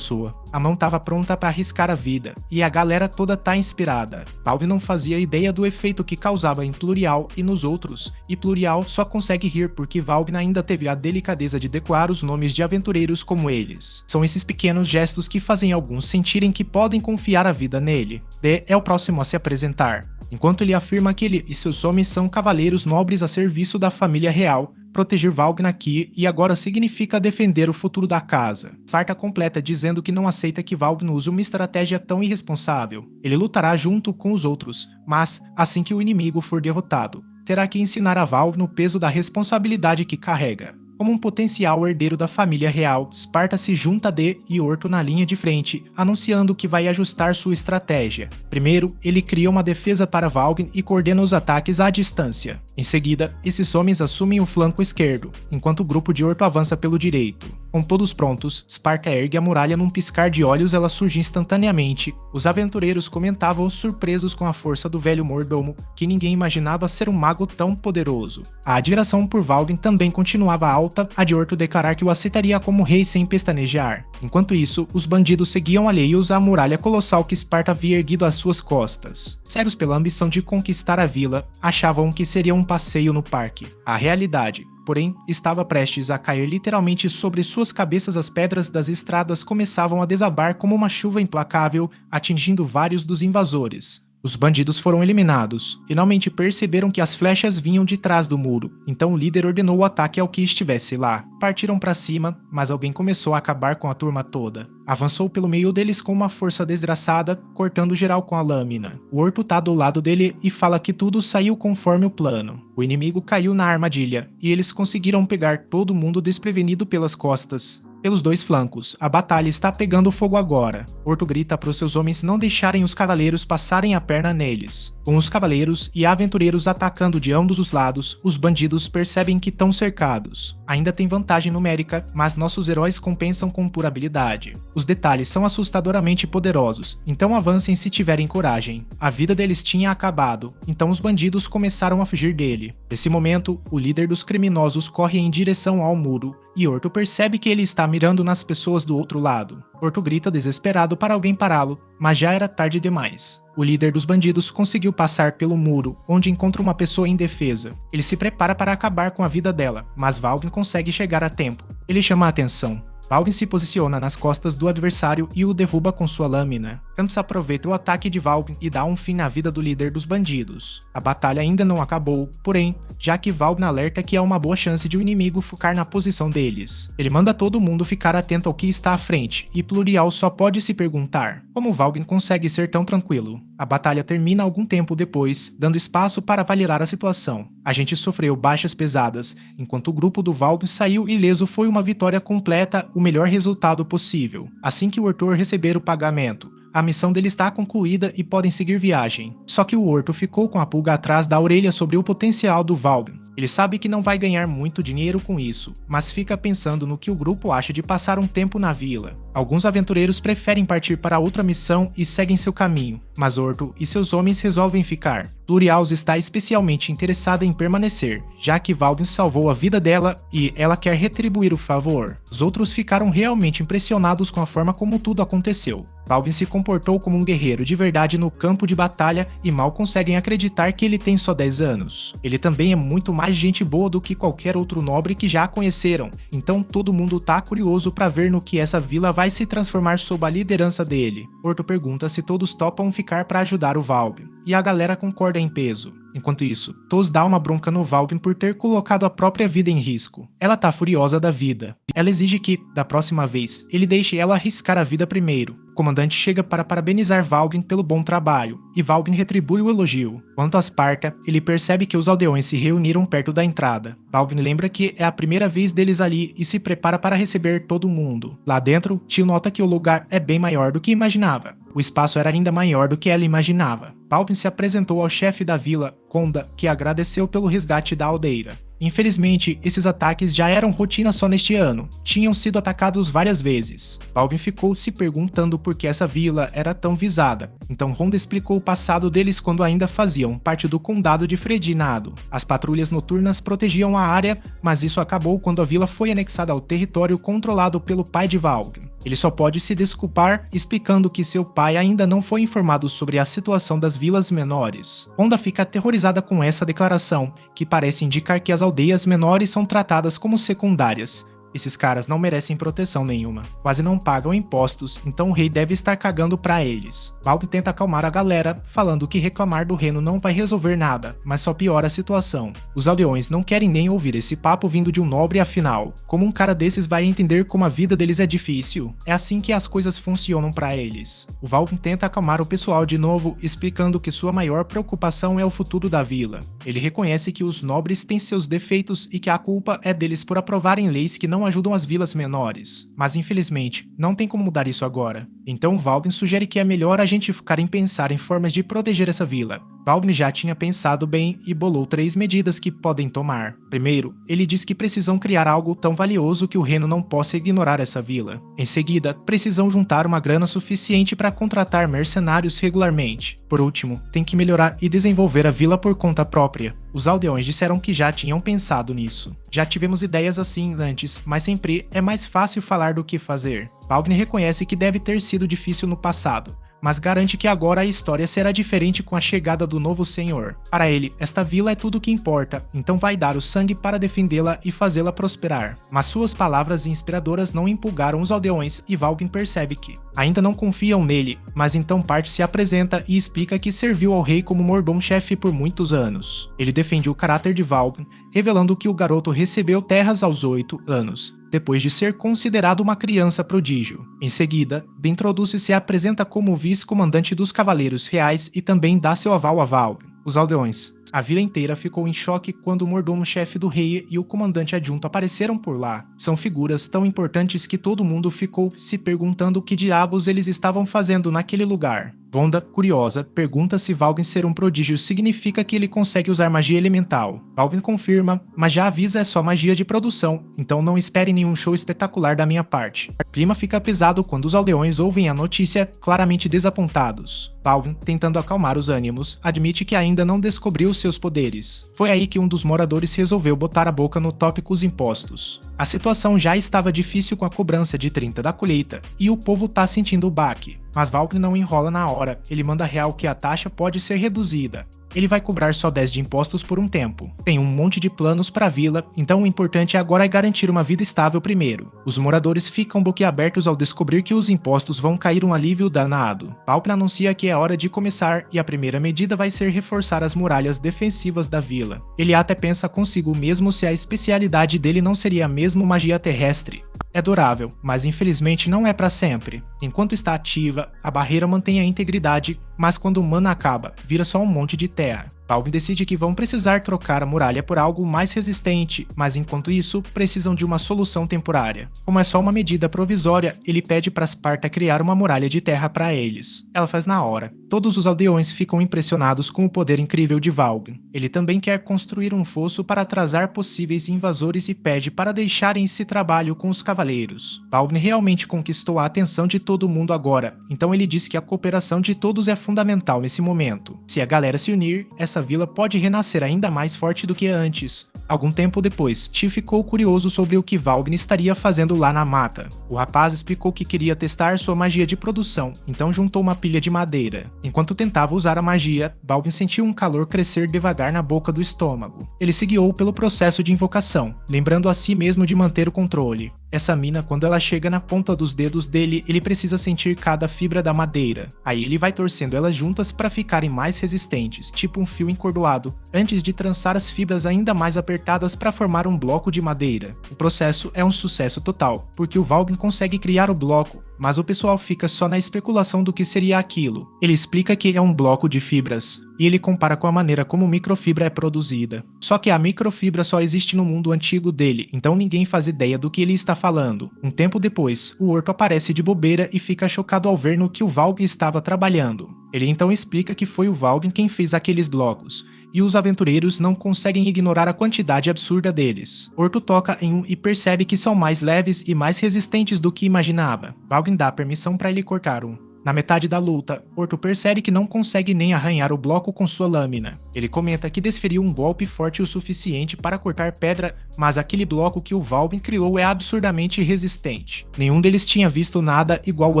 sua A mão estava pronta para arriscar a vida, e a galera toda tá inspirada. Valve não fazia ideia do efeito que causava em Plurial e nos outros, e Plurial só consegue rir porque Valve ainda teve a delicadeza de decorar os nomes de aventureiros como eles. São esses pequenos gestos que fazem alguns sentirem que podem confiar a vida nele. D é o próximo a se apresentar. Enquanto ele afirma que ele e seus homens são cavaleiros nobres a serviço da família real, proteger Valgn aqui e agora significa defender o futuro da casa. Sarta completa dizendo que não aceita que Valgn use uma estratégia tão irresponsável. Ele lutará junto com os outros, mas, assim que o inimigo for derrotado, terá que ensinar a Valgn o peso da responsabilidade que carrega. Como um potencial herdeiro da família real, Sparta se junta a D e Orto na linha de frente, anunciando que vai ajustar sua estratégia. Primeiro, ele cria uma defesa para Valgn e coordena os ataques à distância. Em seguida, esses homens assumem o flanco esquerdo, enquanto o grupo de Orto avança pelo direito. Com todos prontos, Sparta ergue a muralha num piscar de olhos, ela surge instantaneamente. Os aventureiros comentavam surpresos com a força do velho mordomo, que ninguém imaginava ser um mago tão poderoso. A admiração por Valgn também continuava alta, a de Orto declarar que o aceitaria como rei sem pestanejar. Enquanto isso, os bandidos seguiam alheios à muralha colossal que Sparta havia erguido às suas costas. Cegos pela ambição de conquistar a vila, achavam que seria um passeio no parque. A realidade, porém, estava prestes a cair literalmente sobre suas cabeças. As pedras das estradas começavam a desabar como uma chuva implacável, atingindo vários dos invasores. Os bandidos foram eliminados. Finalmente perceberam que as flechas vinham de trás do muro, então o líder ordenou o ataque ao que estivesse lá. Partiram para cima, mas alguém começou a acabar com a turma toda. Avançou pelo meio deles com uma força desgraçada, cortando geral com a lâmina. O Orto tá do lado dele e fala que tudo saiu conforme o plano. O inimigo caiu na armadilha, e eles conseguiram pegar todo mundo desprevenido pelas costas. Pelos dois flancos, a batalha está pegando fogo agora. Orto grita para os seus homens não deixarem os cavaleiros passarem a perna neles. Com os cavaleiros e aventureiros atacando de ambos os lados, os bandidos percebem que estão cercados. Ainda tem vantagem numérica, mas nossos heróis compensam com pura habilidade. Os detalhes são assustadoramente poderosos, então avancem se tiverem coragem. A vida deles tinha acabado, então os bandidos começaram a fugir dele. Nesse momento, o líder dos criminosos corre em direção ao muro, e Orto percebe que ele está mirando nas pessoas do outro lado. Orto grita desesperado para alguém pará-lo, mas já era tarde demais. O líder dos bandidos conseguiu passar pelo muro, onde encontra uma pessoa indefesa. Ele se prepara para acabar com a vida dela, mas Valgn consegue chegar a tempo. Ele chama a atenção. Valgn se posiciona nas costas do adversário e o derruba com sua lâmina. Campos aproveita o ataque de Valgn e dá um fim na vida do líder dos bandidos. A batalha ainda não acabou, porém, já que Valgn alerta que há uma boa chance de o inimigo focar na posição deles. Ele manda todo mundo ficar atento ao que está à frente, e Plurial só pode se perguntar como Valgn consegue ser tão tranquilo. A batalha termina algum tempo depois, dando espaço para avaliar a situação. A gente sofreu baixas pesadas, enquanto o grupo do Valgn saiu ileso. Foi uma vitória completa, o melhor resultado possível. Assim que o Ortor receber o pagamento, a missão dele está concluída e podem seguir viagem. Só que o Orto ficou com a pulga atrás da orelha sobre o potencial do Valgn. Ele sabe que não vai ganhar muito dinheiro com isso, mas fica pensando no que o grupo acha de passar um tempo na vila. Alguns aventureiros preferem partir para outra missão e seguem seu caminho, mas Orto e seus homens resolvem ficar. Plurials está especialmente interessada em permanecer, já que Valgn salvou a vida dela e ela quer retribuir o favor. Os outros ficaram realmente impressionados com a forma como tudo aconteceu. Valgn se comportou como um guerreiro de verdade no campo de batalha e mal conseguem acreditar que ele tem só 10 anos. Ele também é muito mais gente boa do que qualquer outro nobre que já conheceram, então todo mundo tá curioso para ver no que essa vila vai se transformar sob a liderança dele. Orto pergunta se todos topam ficar para ajudar o Valgn, e a galera concorda em peso. Enquanto isso, Tos dá uma bronca no Valgn por ter colocado a própria vida em risco. Ela tá furiosa da vida. Ela exige que, da próxima vez, ele deixe ela arriscar a vida primeiro. O comandante chega para parabenizar Valgn pelo bom trabalho, e Valgn retribui o elogio. Quanto a Sparta, ele percebe que os aldeões se reuniram perto da entrada. Valgn lembra que é a primeira vez deles ali e se prepara para receber todo mundo. Lá dentro, Tio nota que o lugar é bem maior do que imaginava. O espaço era ainda maior do que ela imaginava. Valgn se apresentou ao chefe da vila, Konda, que agradeceu pelo resgate da aldeia. Infelizmente, esses ataques já eram rotina só neste ano. Tinham sido atacados várias vezes. Valgn ficou se perguntando por que essa vila era tão visada. Então Honda explicou o passado deles quando ainda faziam parte do condado de Fredinado. As patrulhas noturnas protegiam a área, mas isso acabou quando a vila foi anexada ao território controlado pelo pai de Valgn. Ele só pode se desculpar explicando que seu pai ainda não foi informado sobre a situação das vilas menores. Honda fica aterrorizada com essa declaração, que parece indicar que as aldeias menores são tratadas como secundárias. Esses caras não merecem proteção nenhuma, quase não pagam impostos, então o rei deve estar cagando pra eles. Balbi tenta acalmar a galera, falando que reclamar do reino não vai resolver nada, mas só piora a situação. Os aldeões não querem nem ouvir esse papo vindo de um nobre, afinal. Como um cara desses vai entender como a vida deles é difícil? É assim que as coisas funcionam pra eles. O Balbi tenta acalmar o pessoal de novo, explicando que sua maior preocupação é o futuro da vila. Ele reconhece que os nobres têm seus defeitos e que a culpa é deles por aprovarem leis que não ajudam as vilas menores. Mas infelizmente, não tem como mudar isso agora. Então Valbin sugere que é melhor a gente focar em pensar em formas de proteger essa vila. Valbin já tinha pensado bem e bolou 3 medidas que podem tomar. Primeiro, ele diz que precisam criar algo tão valioso que o reino não possa ignorar essa vila. Em seguida, precisam juntar uma grana suficiente para contratar mercenários regularmente. Por último, tem que melhorar e desenvolver a vila por conta própria. Os aldeões disseram que já tinham pensado nisso. Já tivemos ideias assim antes, mas sempre é mais fácil falar do que fazer. Valbin reconhece que deve ter sido difícil no passado, mas garante que agora a história será diferente com a chegada do novo senhor. Para ele, esta vila é tudo o que importa, então vai dar o sangue para defendê-la e fazê-la prosperar. Mas suas palavras inspiradoras não empolgaram os aldeões e Valbin percebe que ainda não confiam nele, mas então Parte se apresenta e explica que serviu ao rei como mordomo-chefe por muitos anos. Ele defende o caráter de Valbin, revelando que o garoto recebeu terras aos 8 anos, depois de ser considerado uma criança prodígio. Em seguida, Dentrodúcio se apresenta como vice-comandante dos Cavaleiros Reais e também dá seu aval a Valbin. Os aldeões. A vila inteira ficou em choque quando o mordomo-chefe do rei e o comandante adjunto apareceram por lá. São figuras tão importantes que todo mundo ficou se perguntando o que diabos eles estavam fazendo naquele lugar. Vonda, curiosa, pergunta se Valbin ser um prodígio significa que ele consegue usar magia elemental. Valbin confirma, mas já avisa é só magia de produção, então não espere nenhum show espetacular da minha parte. Clima fica pesado quando os aldeões ouvem a notícia, claramente desapontados. Valbin, tentando acalmar os ânimos, admite que ainda não descobriu seus poderes. Foi aí que um dos moradores resolveu botar a boca no tópico os impostos. A situação já estava difícil com a cobrança de 30 da colheita, e o povo tá sentindo o baque. Mas Valbin não enrola na hora, ele manda real que a taxa pode ser reduzida. Ele vai cobrar só 10 de impostos por um tempo. Tem um monte de planos para a vila, então o importante agora é garantir uma vida estável primeiro. Os moradores ficam boquiabertos ao descobrir que os impostos vão cair um alívio danado. Valbin anuncia que é hora de começar e a primeira medida vai ser reforçar as muralhas defensivas da vila. Ele até pensa consigo mesmo se a especialidade dele não seria mesmo magia terrestre. É durável, mas infelizmente não é para sempre. Enquanto está ativa, a barreira mantém a integridade, mas quando o mana acaba, vira só um monte de terra. Valbin decide que vão precisar trocar a muralha por algo mais resistente, mas enquanto isso, precisam de uma solução temporária. Como é só uma medida provisória, ele pede para Sparta criar uma muralha de terra para eles. Ela faz na hora. Todos os aldeões ficam impressionados com o poder incrível de Valbin. Ele também quer construir um fosso para atrasar possíveis invasores e pede para deixarem esse trabalho com os cavaleiros. Valbin realmente conquistou a atenção de todo mundo agora, então ele diz que a cooperação de todos é fundamental nesse momento. Se a galera se unir, essa vila pode renascer ainda mais forte do que antes. Algum tempo depois, Ti ficou curioso sobre o que Valbin estaria fazendo lá na mata. O rapaz explicou que queria testar sua magia de produção, então juntou uma pilha de madeira. Enquanto tentava usar a magia, Valbin sentiu um calor crescer devagar na boca do estômago. Ele se guiou pelo processo de invocação, lembrando a si mesmo de manter o controle. Essa mina, quando ela chega na ponta dos dedos dele, ele precisa sentir cada fibra da madeira. Aí ele vai torcendo elas juntas para ficarem mais resistentes, tipo um fio encordoado, antes de trançar as fibras ainda mais apertadas para formar um bloco de madeira. O processo é um sucesso total, porque o Valbin consegue criar o bloco, mas o pessoal fica só na especulação do que seria aquilo. Ele explica que é um bloco de fibras, e ele compara com a maneira como microfibra é produzida. Só que a microfibra só existe no mundo antigo dele, então ninguém faz ideia do que ele está falando. Um tempo depois, o Orto aparece de bobeira e fica chocado ao ver no que o Valbin estava trabalhando. Ele então explica que foi o Valbin quem fez aqueles blocos, e os aventureiros não conseguem ignorar a quantidade absurda deles. Orto toca em um e percebe que são mais leves e mais resistentes do que imaginava. Valbin dá permissão para ele cortar um. Na metade da luta, Orto percebe que não consegue nem arranhar o bloco com sua lâmina. Ele comenta que desferiu um golpe forte o suficiente para cortar pedra, mas aquele bloco que o Valvin criou é absurdamente resistente. Nenhum deles tinha visto nada igual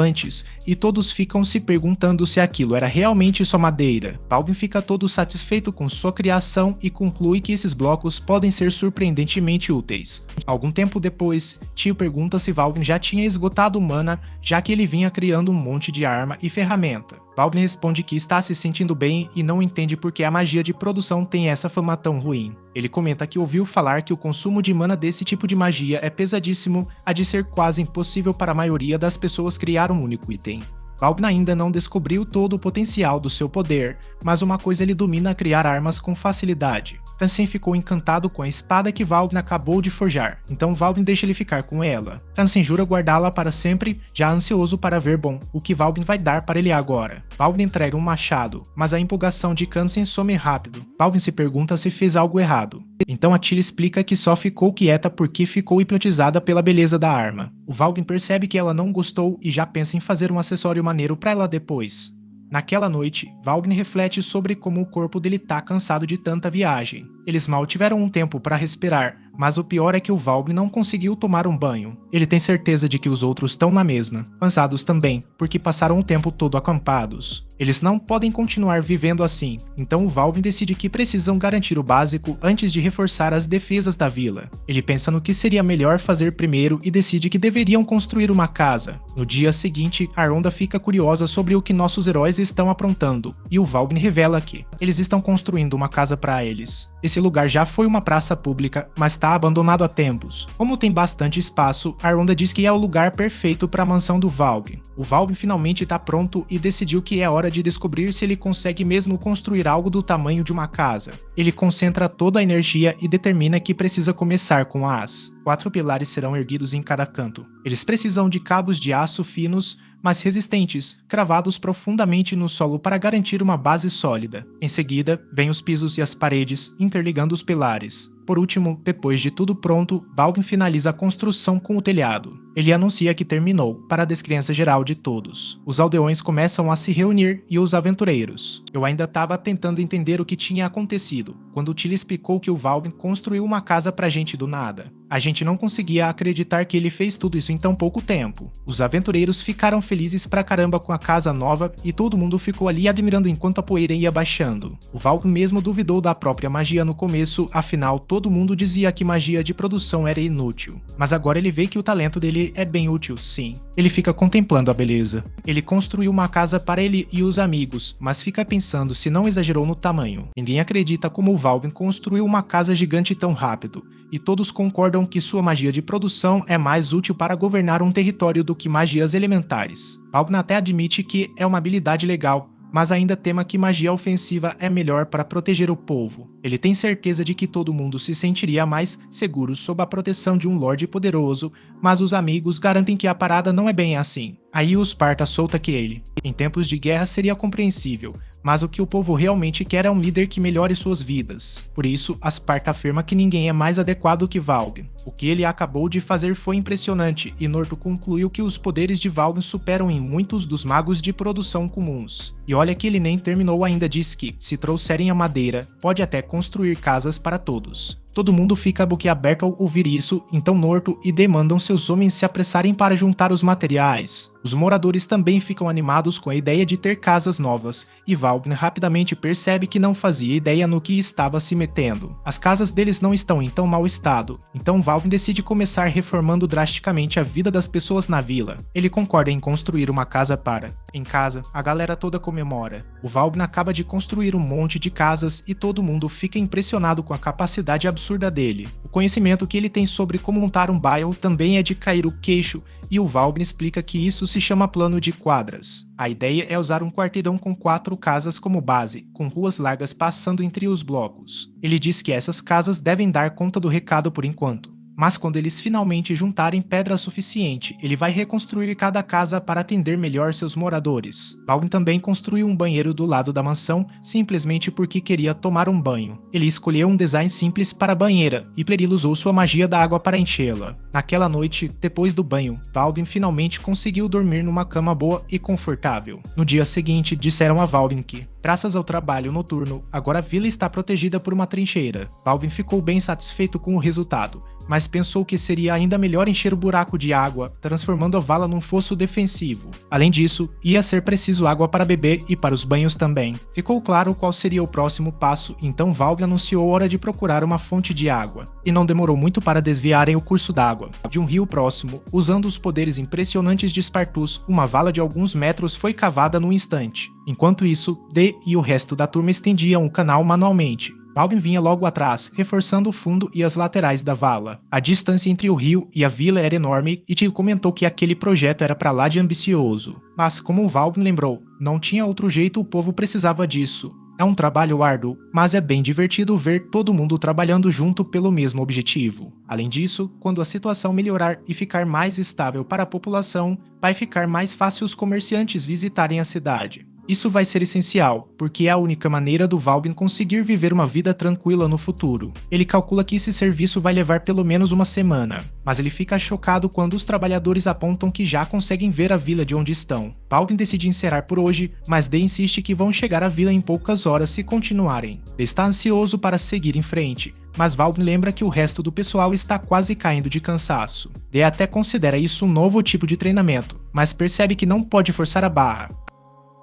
antes, e todos ficam se perguntando se aquilo era realmente só madeira. Valvin fica todo satisfeito com sua criação e conclui que esses blocos podem ser surpreendentemente úteis. Algum tempo depois, Tio pergunta se Valvin já tinha esgotado mana, já que ele vinha criando um monte de arma e ferramenta. Valvin responde que está se sentindo bem e não entende por que a magia de produção tem essa fama tão ruim. Ele comenta que ouviu falar que o consumo de mana desse tipo de magia é pesadíssimo, a de ser quase impossível para a maioria das pessoas criar um único item. Valvin ainda não descobriu todo o potencial do seu poder, mas uma coisa ele domina: criar armas com facilidade. Ansem ficou encantado com a espada que Valvin acabou de forjar, então Valvin deixa ele ficar com ela. Ansem jura guardá-la para sempre, já ansioso para ver o que Valvin vai dar para ele agora. Valvin entrega um machado, mas a empolgação de Ansem some rápido. Valvin se pergunta se fez algo errado. Então a Tilly explica que só ficou quieta porque ficou hipnotizada pela beleza da arma. O Valvin percebe que ela não gostou e já pensa em fazer um acessório maneiro para ela depois. Naquela noite, Valvin reflete sobre como o corpo dele tá cansado de tanta viagem. Eles mal tiveram um tempo para respirar, mas o pior é que o Valvin não conseguiu tomar um banho. Ele tem certeza de que os outros estão na mesma, cansados também, porque passaram o tempo todo acampados. Eles não podem continuar vivendo assim, então o Valvin decide que precisam garantir o básico antes de reforçar as defesas da vila. Ele pensa no que seria melhor fazer primeiro e decide que deveriam construir uma casa. No dia seguinte, Aronda fica curiosa sobre o que nossos heróis estão aprontando, e o Valvin revela que eles estão construindo uma casa para eles. Esse lugar já foi uma praça pública, mas está abandonado há tempos. Como tem bastante espaço, Aronda diz que é o lugar perfeito para a mansão do Valvin. O Valvin finalmente está pronto e decidiu que é hora de descobrir se ele consegue mesmo construir algo do tamanho de uma casa. Ele concentra toda a energia e determina que precisa começar com as 4 pilares serão erguidos em cada canto. Eles precisam de cabos de aço finos, mas resistentes, cravados profundamente no solo para garantir uma base sólida. Em seguida, vêm os pisos e as paredes, interligando os pilares. Por último, depois de tudo pronto, Valvin finaliza a construção com o telhado. Ele anuncia que terminou, para a descrença geral de todos. Os aldeões começam a se reunir e os aventureiros. Eu ainda estava tentando entender o que tinha acontecido, quando o Tilly explicou que o Valvin construiu uma casa pra gente do nada. A gente não conseguia acreditar que ele fez tudo isso em tão pouco tempo. Os aventureiros ficaram felizes pra caramba com a casa nova e todo mundo ficou ali admirando enquanto a poeira ia baixando. O Valvin mesmo duvidou da própria magia no começo, afinal todo mundo dizia que magia de produção era inútil. Mas agora ele vê que o talento dele é bem útil, sim. Ele fica contemplando a beleza. Ele construiu uma casa para ele e os amigos, mas fica pensando se não exagerou no tamanho. Ninguém acredita como o Valvin construiu uma casa gigante tão rápido, e todos concordam que sua magia de produção é mais útil para governar um território do que magias elementares. Valvin até admite que é uma habilidade legal, mas ainda tema que magia ofensiva é melhor para proteger o povo. Ele tem certeza de que todo mundo se sentiria mais seguro sob a proteção de um lorde poderoso, mas os amigos garantem que a parada não é bem assim. Aí o Sparta solta que ele, em tempos de guerra, seria compreensível, mas o que o povo realmente quer é um líder que melhore suas vidas. Por isso, Sparta afirma que ninguém é mais adequado que Valvin. O que ele acabou de fazer foi impressionante, e Norto concluiu que os poderes de Valvin superam em muitos dos magos de produção comuns. E olha que ele nem terminou ainda, diz que, se trouxerem a madeira, pode até construir casas para todos. Todo mundo fica boquiaberto ao ouvir isso, então Norto e demandam seus homens se apressarem para juntar os materiais. Os moradores também ficam animados com a ideia de ter casas novas, e Valvin rapidamente percebe que não fazia ideia no que estava se metendo. As casas deles não estão em tão mau estado, então Valvin decide começar reformando drasticamente a vida das pessoas na vila. Ele concorda em construir uma casa para. Em casa, a galera toda comemora. O Valvin acaba de construir um monte de casas e todo mundo fica impressionado com a capacidade absurda dele. O conhecimento que ele tem sobre como montar um bairro também é de cair o queixo, e o Valvin explica que isso se chama plano de quadras. A ideia é usar um quarteirão com 4 casas como base, com ruas largas passando entre os blocos. Ele diz que essas casas devem dar conta do recado por enquanto, mas quando eles finalmente juntarem pedra suficiente, ele vai reconstruir cada casa para atender melhor seus moradores. Baldwin também construiu um banheiro do lado da mansão, simplesmente porque queria tomar um banho. Ele escolheu um design simples para a banheira, e Peril usou sua magia da água para enchê-la. Naquela noite, depois do banho, Baldwin finalmente conseguiu dormir numa cama boa e confortável. No dia seguinte, disseram a Baldwin que, graças ao trabalho noturno, agora a vila está protegida por uma trincheira. Baldwin ficou bem satisfeito com o resultado, mas pensou que seria ainda melhor encher o buraco de água, transformando a vala num fosso defensivo. Além disso, ia ser preciso água para beber e para os banhos também. Ficou claro qual seria o próximo passo, então Baldwin anunciou a hora de procurar uma fonte de água. E não demorou muito para desviarem o curso d'água. De um rio próximo, usando os poderes impressionantes de Spartus, uma vala de alguns metros foi cavada num instante. Enquanto isso, Dee e o resto da turma estendiam o canal manualmente. Baldwin vinha logo atrás, reforçando o fundo e as laterais da vala. A distância entre o rio e a vila era enorme e Tio comentou que aquele projeto era pra lá de ambicioso. Mas, como o Baldwin lembrou, não tinha outro jeito, o povo precisava disso. É um trabalho árduo, mas é bem divertido ver todo mundo trabalhando junto pelo mesmo objetivo. Além disso, quando a situação melhorar e ficar mais estável para a população, vai ficar mais fácil os comerciantes visitarem a cidade. Isso vai ser essencial, porque é a única maneira do Baldwin conseguir viver uma vida tranquila no futuro. Ele calcula que esse serviço vai levar pelo menos uma semana, mas ele fica chocado quando os trabalhadores apontam que já conseguem ver a vila de onde estão. Baldwin decide encerrar por hoje, mas Dee insiste que vão chegar à vila em poucas horas se continuarem. Dee está ansioso para seguir em frente, mas Baldwin lembra que o resto do pessoal está quase caindo de cansaço. Dee até considera isso um novo tipo de treinamento, mas percebe que não pode forçar a barra.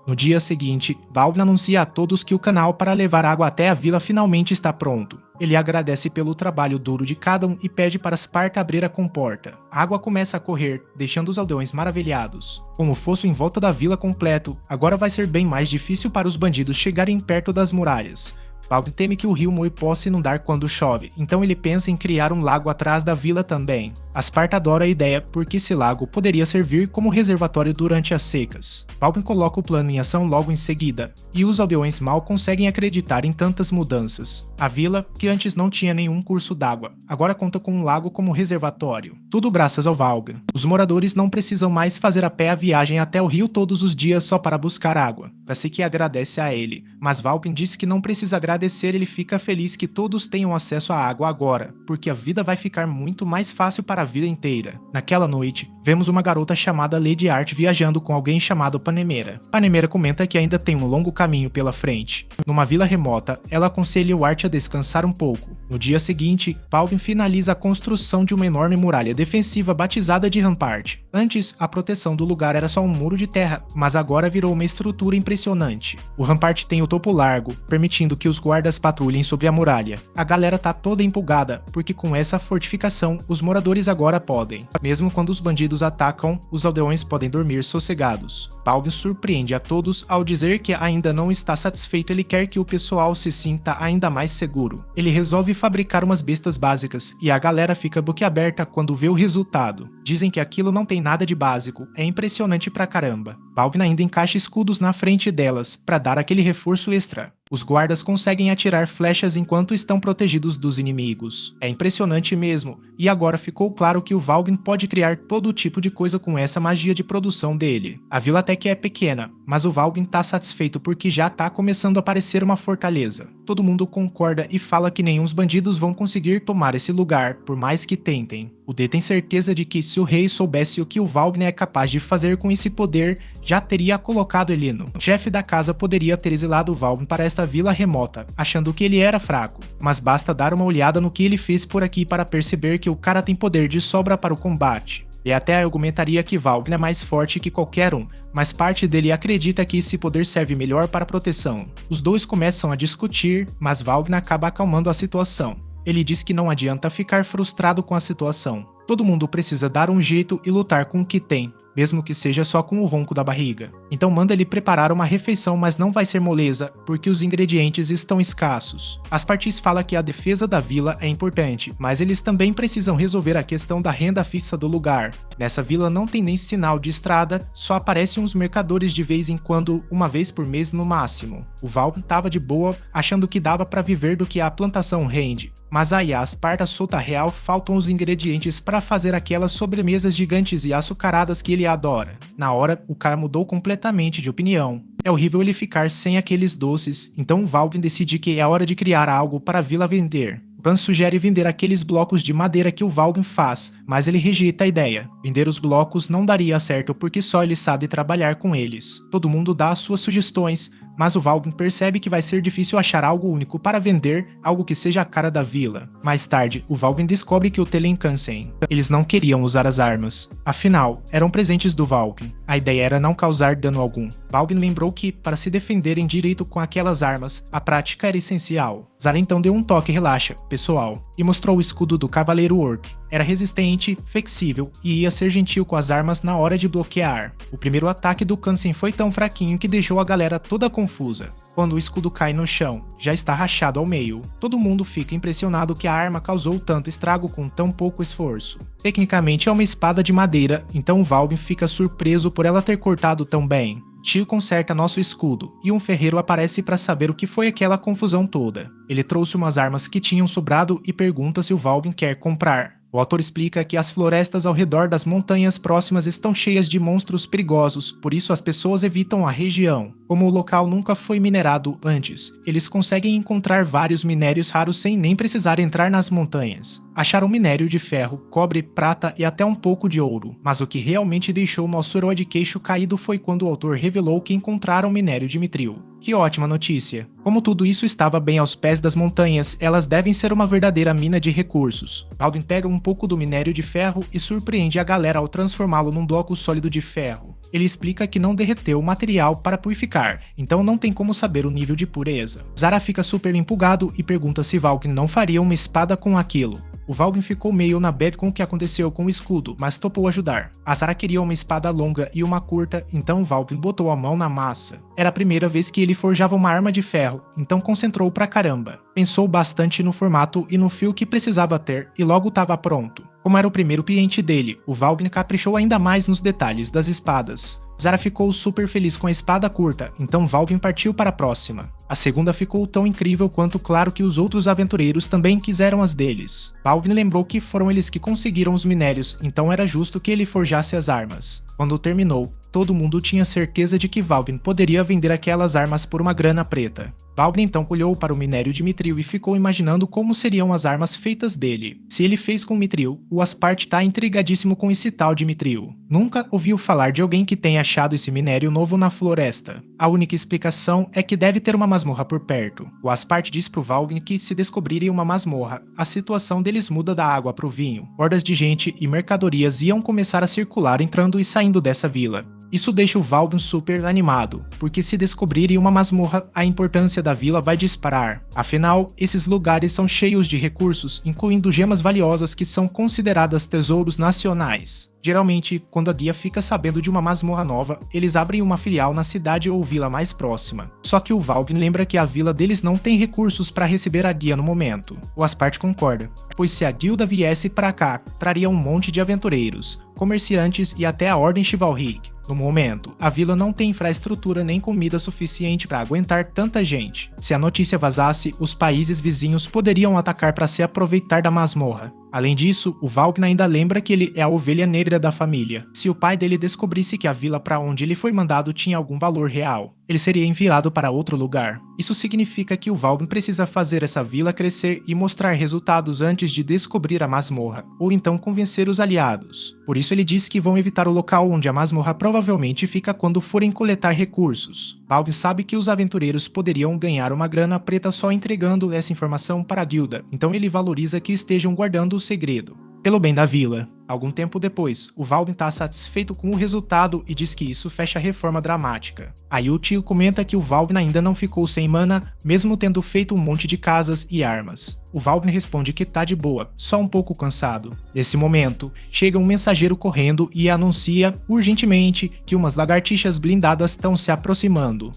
No dia seguinte, Baldwin anuncia a todos que o canal para levar água até a vila finalmente está pronto. Ele agradece pelo trabalho duro de cada um e pede para Sparta abrir a comporta. A água começa a correr, deixando os aldeões maravilhados. Com o fosso em volta da vila completo, agora vai ser bem mais difícil para os bandidos chegarem perto das muralhas. Baldwin teme que o rio Moi possa inundar quando chove, então ele pensa em criar um lago atrás da vila também. Sparta adora a ideia porque esse lago poderia servir como reservatório durante as secas. Baldwin coloca o plano em ação logo em seguida, e os aldeões mal conseguem acreditar em tantas mudanças. A vila, que antes não tinha nenhum curso d'água, agora conta com um lago como reservatório. Tudo graças ao Baldwin. Os moradores não precisam mais fazer a pé a viagem até o rio todos os dias só para buscar água. Vasek agradece a ele, mas Baldwin diz que não precisa agradecer, ele fica feliz que todos tenham acesso à água agora, porque a vida vai ficar muito mais fácil para a vida inteira. Naquela noite, vemos uma garota chamada Lady Art viajando com alguém chamado Panemera. Panemera comenta que ainda tem um longo caminho pela frente. Numa vila remota, ela aconselha o Art a descansar um pouco. No dia seguinte, Baldwin finaliza a construção de uma enorme muralha defensiva batizada de Rampart. Antes, a proteção do lugar era só um muro de terra, mas agora virou uma estrutura impressionante. O Rampart tem o topo largo, permitindo que os guardas patrulhem sobre a muralha. A galera tá toda empolgada, porque com essa fortificação, os moradores agora podem. Mesmo quando os bandidos atacam, os aldeões podem dormir sossegados. Baldwin surpreende a todos ao dizer que ainda não está satisfeito, ele quer que o pessoal se sinta ainda mais seguro. Ele resolve fabricar umas bestas básicas, e a galera fica boquiaberta quando vê o resultado. Dizem que aquilo não tem nada de básico, é impressionante pra caramba. Baldwin ainda encaixa escudos na frente delas, pra dar aquele reforço extra. Os guardas conseguem atirar flechas enquanto estão protegidos dos inimigos. É impressionante mesmo, e agora ficou claro que o Baldwin pode criar todo tipo de coisa com essa magia de produção dele. A vila até que é pequena, mas o Baldwin tá satisfeito porque já tá começando a parecer uma fortaleza. Todo mundo concorda e fala que nenhum dos bandidos vão conseguir tomar esse lugar, por mais que tentem. O D tem certeza de que se o rei soubesse o que o Baldwin é capaz de fazer com esse poder, já teria colocado Elino. O chefe da casa poderia ter exilado o Baldwin para esta vila remota, achando que ele era fraco, mas basta dar uma olhada no que ele fez por aqui para perceber que o cara tem poder de sobra para o combate. E até argumentaria que Baldwin é mais forte que qualquer um, mas parte dele acredita que esse poder serve melhor para proteção. Os dois começam a discutir, mas Baldwin acaba acalmando a situação. Ele diz que não adianta ficar frustrado com a situação. Todo mundo precisa dar um jeito e lutar com o que tem, mesmo que seja só com o ronco da barriga. Então manda ele preparar uma refeição, mas não vai ser moleza, porque os ingredientes estão escassos. Aspartis fala que a defesa da vila é importante, mas eles também precisam resolver a questão da renda fixa do lugar. Nessa vila não tem nem sinal de estrada, só aparecem uns mercadores de vez em quando, uma vez por mês no máximo. O Val tava de boa, achando que dava para viver do que a plantação rende, Mas aí a Esparta solta real, faltam os ingredientes para fazer aquelas sobremesas gigantes e açucaradas que ele adora. Na hora, o cara mudou completamente de opinião. É horrível ele ficar sem aqueles doces, então o Valgrind decide que é hora de criar algo para a vila vender. Pan sugere vender aqueles blocos de madeira que o Valgrind faz, mas ele rejeita a ideia. Vender os blocos não daria certo porque só ele sabe trabalhar com eles. Todo mundo dá as suas sugestões, mas o Valgrind percebe que vai ser difícil achar algo único para vender, algo que seja a cara da vila. Mais tarde, o Valgrind descobre que o Telenkansen. Eles não queriam usar as armas. Afinal, eram presentes do Valgrind. A ideia era não causar dano algum. Valgrind lembrou que, para se defenderem direito com aquelas armas, a prática era essencial. Zara então deu um toque relaxa, pessoal, e mostrou o escudo do Cavaleiro Orc. Era resistente, flexível e ia ser gentil com as armas na hora de bloquear. O primeiro ataque do Kansen foi tão fraquinho que deixou a galera toda confusa. Quando o escudo cai no chão, já está rachado ao meio. Todo mundo fica impressionado que a arma causou tanto estrago com tão pouco esforço. Tecnicamente é uma espada de madeira, então Valgrind fica surpreso por ela ter cortado tão bem. Tio conserta nosso escudo, e um ferreiro aparece para saber o que foi aquela confusão toda. Ele trouxe umas armas que tinham sobrado e pergunta se o Valgrind quer comprar. O autor explica que as florestas ao redor das montanhas próximas estão cheias de monstros perigosos, por isso as pessoas evitam a região. Como o local nunca foi minerado antes, eles conseguem encontrar vários minérios raros sem nem precisar entrar nas montanhas. Acharam minério de ferro, cobre, prata e até um pouco de ouro, mas o que realmente deixou o nosso herói de queixo caído foi quando o autor revelou que encontraram minério de mitril. Que ótima notícia! Como tudo isso estava bem aos pés das montanhas, elas devem ser uma verdadeira mina de recursos. Valgrind pega um pouco do minério de ferro e surpreende a galera ao transformá-lo num bloco sólido de ferro. Ele explica que não derreteu o material para purificar, então não tem como saber o nível de pureza. Zara fica super empolgado e pergunta se Valgrind não faria uma espada com aquilo. O Valgrind ficou meio na bad com o que aconteceu com o escudo, mas topou ajudar. A Zara queria uma espada longa e uma curta, então o Valgrind botou a mão na massa. Era a primeira vez que ele forjava uma arma de ferro, então concentrou pra caramba. Pensou bastante no formato e no fio que precisava ter, e logo estava pronto. Como era o primeiro cliente dele, o Valgrind caprichou ainda mais nos detalhes das espadas. Zara ficou super feliz com a espada curta, então Valgrind partiu para a próxima. A segunda ficou tão incrível quanto claro que os outros aventureiros também quiseram as deles. Valgrind lembrou que foram eles que conseguiram os minérios, então era justo que ele forjasse as armas. Quando terminou, todo mundo tinha certeza de que Valgrind poderia vender aquelas armas por uma grana preta. Valgrind então olhou para o minério de mitril e ficou imaginando como seriam as armas feitas dele. Se ele fez com mitril, o Aspart tá intrigadíssimo com esse tal de mitril. Nunca ouviu falar de alguém que tenha achado esse minério novo na floresta. A única explicação é que deve ter uma masmorra por perto. O Aspart diz pro Valgrind que se descobrirem uma masmorra, a situação deles muda da água pro vinho. Hordas de gente e mercadorias iam começar a circular entrando e saindo dessa vila. Isso deixa o Valgrind super animado, porque se descobrirem uma masmorra, a importância da vila vai disparar. Afinal, esses lugares são cheios de recursos, incluindo gemas valiosas que são consideradas tesouros nacionais. Geralmente, quando a guia fica sabendo de uma masmorra nova, eles abrem uma filial na cidade ou vila mais próxima. Só que o Valgrind lembra que a vila deles não tem recursos para receber a guia no momento. O Aspart concorda, pois se a guilda viesse para cá, traria um monte de aventureiros, comerciantes e até a Ordem Chivalric. No momento, a vila não tem infraestrutura nem comida suficiente para aguentar tanta gente. Se a notícia vazasse, os países vizinhos poderiam atacar para se aproveitar da masmorra. Além disso, o Valgrind ainda lembra que ele é a ovelha negra da família. Se o pai dele descobrisse que a vila para onde ele foi mandado tinha algum valor real, ele seria enviado para outro lugar. Isso significa que o Valgrind precisa fazer essa vila crescer e mostrar resultados antes de descobrir a masmorra, ou então convencer os aliados. Por isso ele diz que vão evitar o local onde a masmorra provavelmente fica quando forem coletar recursos. Valgrind sabe que os aventureiros poderiam ganhar uma grana preta só entregando essa informação para a guilda, então ele valoriza que estejam guardando o segredo. Pelo bem da vila. Algum tempo depois, o Valgrind está satisfeito com o resultado e diz que isso fecha a reforma dramática. Aí o tio comenta que o Valgrind ainda não ficou sem mana, mesmo tendo feito um monte de casas e armas. O Valgrind responde que tá de boa, só um pouco cansado. Nesse momento, chega um mensageiro correndo e anuncia, urgentemente, que umas lagartixas blindadas estão se aproximando.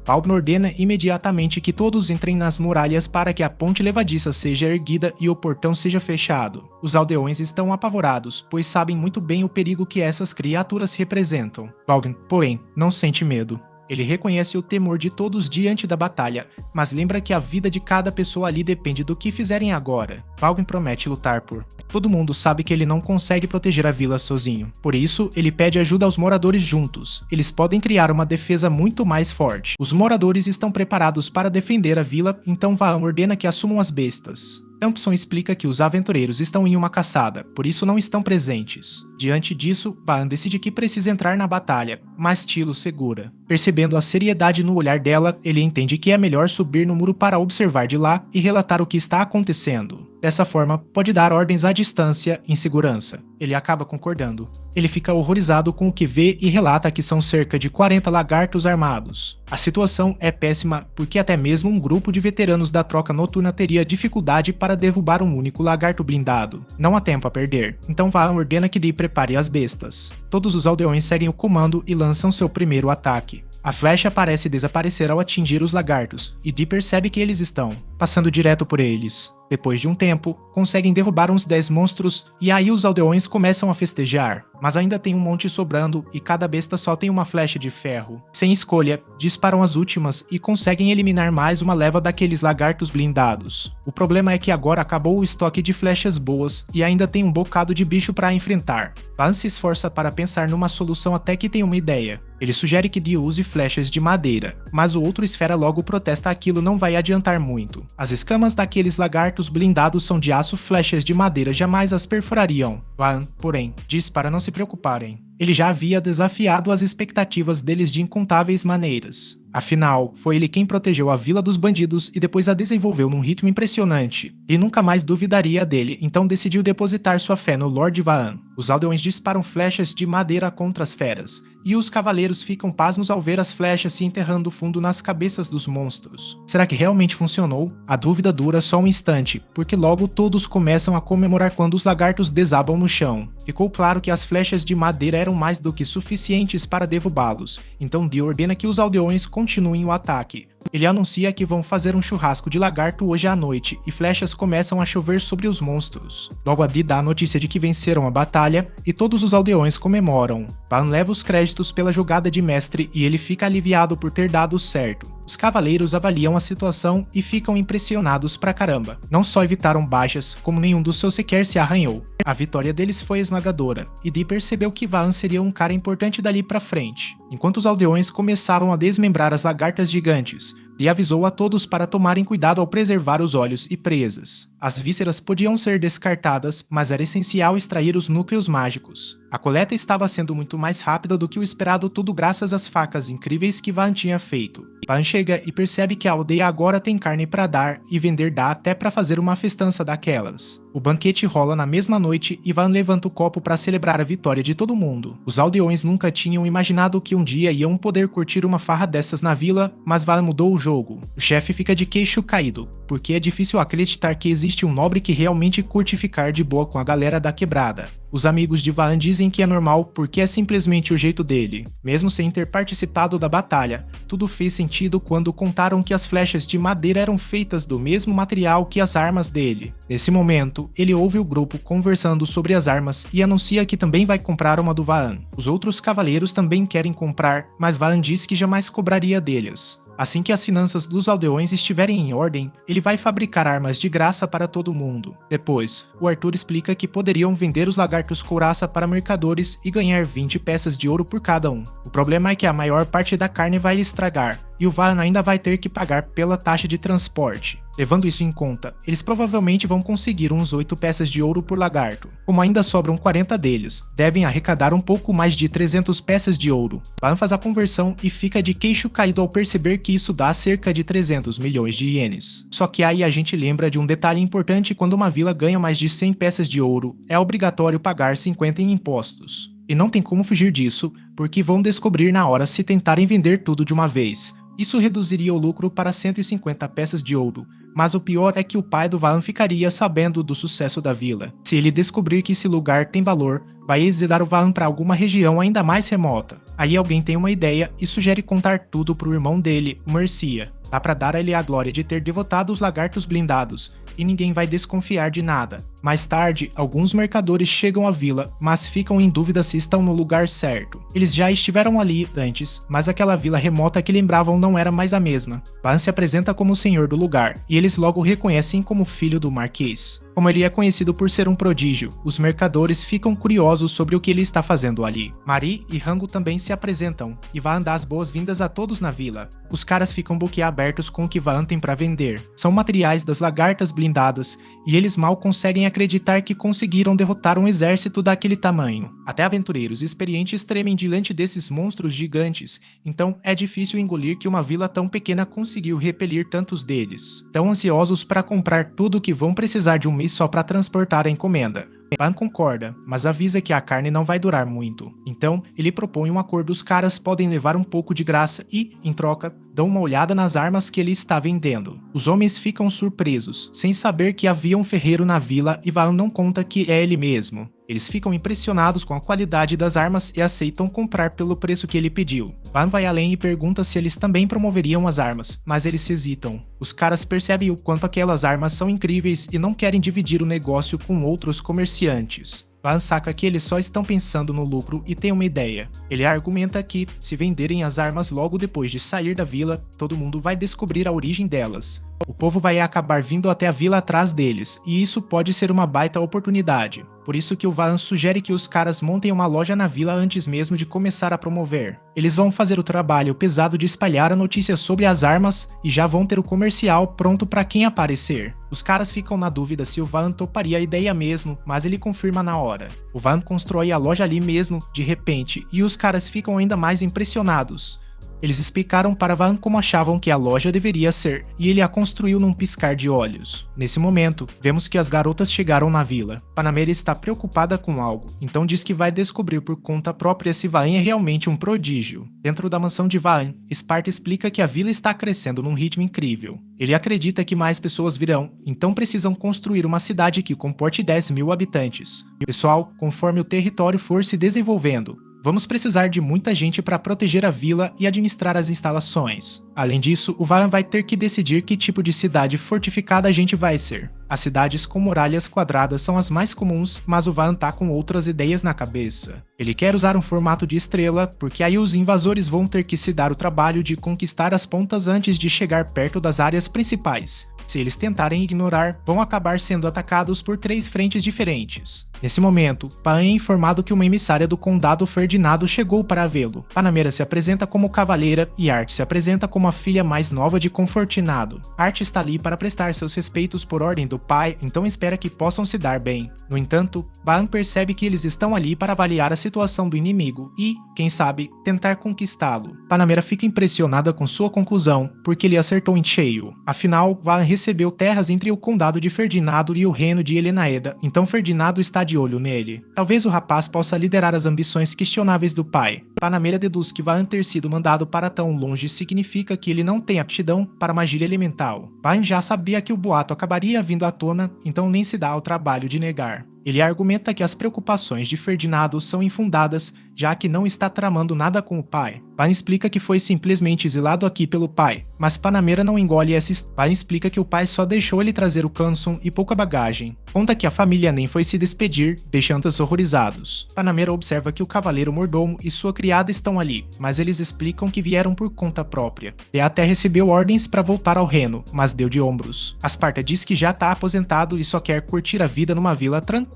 Valgrind ordena imediatamente que todos entrem nas muralhas para que a ponte levadiça seja erguida e o portão seja fechado. Os aldeões estão apavorados, pois sabem muito bem o perigo que essas criaturas representam. Valgrind, porém, não sente medo. Ele reconhece o temor de todos diante da batalha, mas lembra que a vida de cada pessoa ali depende do que fizerem agora. Valgren promete lutar por. Todo mundo sabe que ele não consegue proteger a vila sozinho. Por isso, ele pede ajuda aos moradores juntos. Eles podem criar uma defesa muito mais forte. Os moradores estão preparados para defender a vila, então Vaan ordena que assumam as bestas. Thompson explica que os aventureiros estão em uma caçada, por isso não estão presentes. Diante disso, Vaan decide que precisa entrar na batalha, mas Tilo segura. Percebendo a seriedade no olhar dela, ele entende que é melhor subir no muro para observar de lá e relatar o que está acontecendo. Dessa forma, pode dar ordens à distância em segurança. Ele acaba concordando. Ele fica horrorizado com o que vê e relata que são cerca de 40 lagartos armados. A situação é péssima porque até mesmo um grupo de veteranos da troca noturna teria dificuldade para derrubar um único lagarto blindado. Não há tempo a perder, então Vaan ordena que Dee prepare as bestas. Todos os aldeões seguem o comando e lançam seu primeiro ataque. A flecha parece desaparecer ao atingir os lagartos, e Dee percebe que eles estão passando direto por eles. Depois de um tempo, conseguem derrubar uns 10 monstros e aí os aldeões começam a festejar. Mas ainda tem um monte sobrando e cada besta só tem uma flecha de ferro. Sem escolha, disparam as últimas e conseguem eliminar mais uma leva daqueles lagartos blindados. O problema é que agora acabou o estoque de flechas boas e ainda tem um bocado de bicho para enfrentar. Vaan se esforça para pensar numa solução até que tem uma ideia. Ele sugere que Dee use flechas de madeira, mas o outro esfera logo protesta aquilo não vai adiantar muito. As escamas daqueles lagartos blindados são de aço, flechas de madeira jamais as perfurariam. Vaan, porém, diz para não se preocuparem. Ele já havia desafiado as expectativas deles de incontáveis maneiras. Afinal, foi ele quem protegeu a vila dos bandidos e depois a desenvolveu num ritmo impressionante. E nunca mais duvidaria dele, então decidiu depositar sua fé no Lord Vaan. Os aldeões disparam flechas de madeira contra as feras, e os cavaleiros ficam pasmos ao ver as flechas se enterrando fundo nas cabeças dos monstros. Será que realmente funcionou? A dúvida dura só um instante, porque logo todos começam a comemorar quando os lagartos desabam no chão. Ficou claro que as flechas de madeira eram mais do que suficientes para derrubá-los, então Dee ordena que os aldeões continuem o ataque. Ele anuncia que vão fazer um churrasco de lagarto hoje à noite e flechas começam a chover sobre os monstros. Logo a Dee dá a notícia de que venceram a batalha e todos os aldeões comemoram. Vaan leva os créditos pela jogada de mestre e ele fica aliviado por ter dado certo. Os cavaleiros avaliam a situação e ficam impressionados pra caramba. Não só evitaram baixas, como nenhum dos seus sequer se arranhou. A vitória deles foi esmagadora, e Dee percebeu que Vaan seria um cara importante dali pra frente. Enquanto os aldeões começaram a desmembrar as lagartas gigantes, Dee avisou a todos para tomarem cuidado ao preservar os olhos e presas. As vísceras podiam ser descartadas, mas era essencial extrair os núcleos mágicos. A coleta estava sendo muito mais rápida do que o esperado, tudo graças às facas incríveis que Vaan tinha feito. Vaan chega e percebe que a aldeia agora tem carne para dar e vender dá até para fazer uma festança daquelas. O banquete rola na mesma noite e Vaan levanta o copo para celebrar a vitória de todo mundo. Os aldeões nunca tinham imaginado que um dia iam poder curtir uma farra dessas na vila, mas Vaan mudou o jogo. O chefe fica de queixo caído, porque é difícil acreditar que existe um nobre que realmente curte ficar de boa com a galera da quebrada. Os amigos de Vaan dizem que é normal porque é simplesmente o jeito dele. Mesmo sem ter participado da batalha, tudo fez sentido quando contaram que as flechas de madeira eram feitas do mesmo material que as armas dele. Nesse momento, ele ouve o grupo conversando sobre as armas e anuncia que também vai comprar uma do Vaan. Os outros cavaleiros também querem comprar, mas Vaan diz que jamais cobraria deles. Assim que as finanças dos aldeões estiverem em ordem, ele vai fabricar armas de graça para todo mundo. Depois, o Arthur explica que poderiam vender os lagartos couraça para mercadores e ganhar 20 peças de ouro por cada um. O problema é que a maior parte da carne vai estragar, e o Vaan ainda vai ter que pagar pela taxa de transporte. Levando isso em conta, eles provavelmente vão conseguir uns 8 peças de ouro por lagarto. Como ainda sobram 40 deles, devem arrecadar um pouco mais de 300 peças de ouro. Vaan faz a conversão e fica de queixo caído ao perceber que isso dá cerca de 300 milhões de ienes. Só que aí a gente lembra de um detalhe importante: quando uma vila ganha mais de 100 peças de ouro, é obrigatório pagar 50 em impostos. E não tem como fugir disso, porque vão descobrir na hora se tentarem vender tudo de uma vez. Isso reduziria o lucro para 150 peças de ouro, mas o pior é que o pai do Vaan ficaria sabendo do sucesso da vila. Se ele descobrir que esse lugar tem valor, vai exiliar o Vaan para alguma região ainda mais remota. Aí alguém tem uma ideia e sugere contar tudo pro irmão dele, o Mercia. Dá pra dar a ele a glória de ter derrotado os lagartos blindados, e ninguém vai desconfiar de nada. Mais tarde, alguns mercadores chegam à vila, mas ficam em dúvida se estão no lugar certo. Eles já estiveram ali antes, mas aquela vila remota que lembravam não era mais a mesma. Van se apresenta como o senhor do lugar, e eles logo o reconhecem como filho do Marquês. Como ele é conhecido por ser um prodígio, os mercadores ficam curiosos sobre o que ele está fazendo ali. Marie e Rango também se apresentam, e Van dá as boas-vindas a todos na vila. Os caras ficam boquiabertos com o que Van tem para vender. São materiais das lagartas blindadas, e eles mal conseguem acreditar que conseguiram derrotar um exército daquele tamanho. Até aventureiros experientes tremem diante desses monstros gigantes, então é difícil engolir que uma vila tão pequena conseguiu repelir tantos deles. Tão ansiosos para comprar tudo o que vão precisar de um mês só para transportar a encomenda. Van concorda, mas avisa que a carne não vai durar muito. Então, ele propõe um acordo: os caras podem levar um pouco de graça e, em troca, dão uma olhada nas armas que ele está vendendo. Os homens ficam surpresos, sem saber que havia um ferreiro na vila, e Van não conta que é ele mesmo. Eles ficam impressionados com a qualidade das armas e aceitam comprar pelo preço que ele pediu. Van vai além e pergunta se eles também promoveriam as armas, mas eles hesitam. Os caras percebem o quanto aquelas armas são incríveis e não querem dividir o negócio com outros comerciantes. Van saca que eles só estão pensando no lucro e tem uma ideia. Ele argumenta que, se venderem as armas logo depois de sair da vila, todo mundo vai descobrir a origem delas. O povo vai acabar vindo até a vila atrás deles, e isso pode ser uma baita oportunidade. Por isso que o Van sugere que os caras montem uma loja na vila antes mesmo de começar a promover. Eles vão fazer o trabalho pesado de espalhar a notícia sobre as armas e já vão ter o comercial pronto para quem aparecer. Os caras ficam na dúvida se o Van toparia a ideia mesmo, mas ele confirma na hora. O Van constrói a loja ali mesmo, de repente, e os caras ficam ainda mais impressionados. Eles explicaram para Van como achavam que a loja deveria ser, e ele a construiu num piscar de olhos. Nesse momento, vemos que as garotas chegaram na vila. Panamera está preocupada com algo, então diz que vai descobrir por conta própria se Van é realmente um prodígio. Dentro da mansão de Van, Sparta explica que a vila está crescendo num ritmo incrível. Ele acredita que mais pessoas virão, então precisam construir uma cidade que comporte 10.000 habitantes. Pessoal, conforme o território for se desenvolvendo, vamos precisar de muita gente para proteger a vila e administrar as instalações. Além disso, o Van vai ter que decidir que tipo de cidade fortificada a gente vai ser. As cidades com muralhas quadradas são as mais comuns, mas o Van tá com outras ideias na cabeça. Ele quer usar um formato de estrela, porque aí os invasores vão ter que se dar o trabalho de conquistar as pontas antes de chegar perto das áreas principais. Se eles tentarem ignorar, vão acabar sendo atacados por 3 frentes diferentes. Nesse momento, Pan é informado que uma emissária do condado Ferdinando chegou para vê-lo. Panamera se apresenta como cavaleira e Art se apresenta como a filha mais nova de Confortinado. Art está ali para prestar seus respeitos por ordem do pai, então espera que possam se dar bem. No entanto, Pan percebe que eles estão ali para avaliar a situação do inimigo e, quem sabe, tentar conquistá-lo. Panamera fica impressionada com sua conclusão, porque ele acertou em cheio. Afinal, Van recebeu terras entre o condado de Ferdinando e o reino de Elenaeda, então Ferdinando está de olho nele. Talvez o rapaz possa liderar as ambições questionáveis do pai. Panamera deduz que Van ter sido mandado para tão longe significa que ele não tem aptidão para magia elemental. Van já sabia que o boato acabaria vindo à tona, então nem se dá ao trabalho de negar. Ele argumenta que as preocupações de Ferdinando são infundadas, já que não está tramando nada com o pai. Van explica que foi simplesmente exilado aqui pelo pai, mas Panamera não engole essa história. Van explica que o pai só deixou ele trazer o Canson e pouca bagagem. Conta que a família nem foi se despedir, deixando-os horrorizados. Panamera observa que o cavaleiro mordomo e sua criada estão ali, mas eles explicam que vieram por conta própria. E até recebeu ordens para voltar ao reino, mas deu de ombros. Asparta diz que já está aposentado e só quer curtir a vida numa vila tranquila.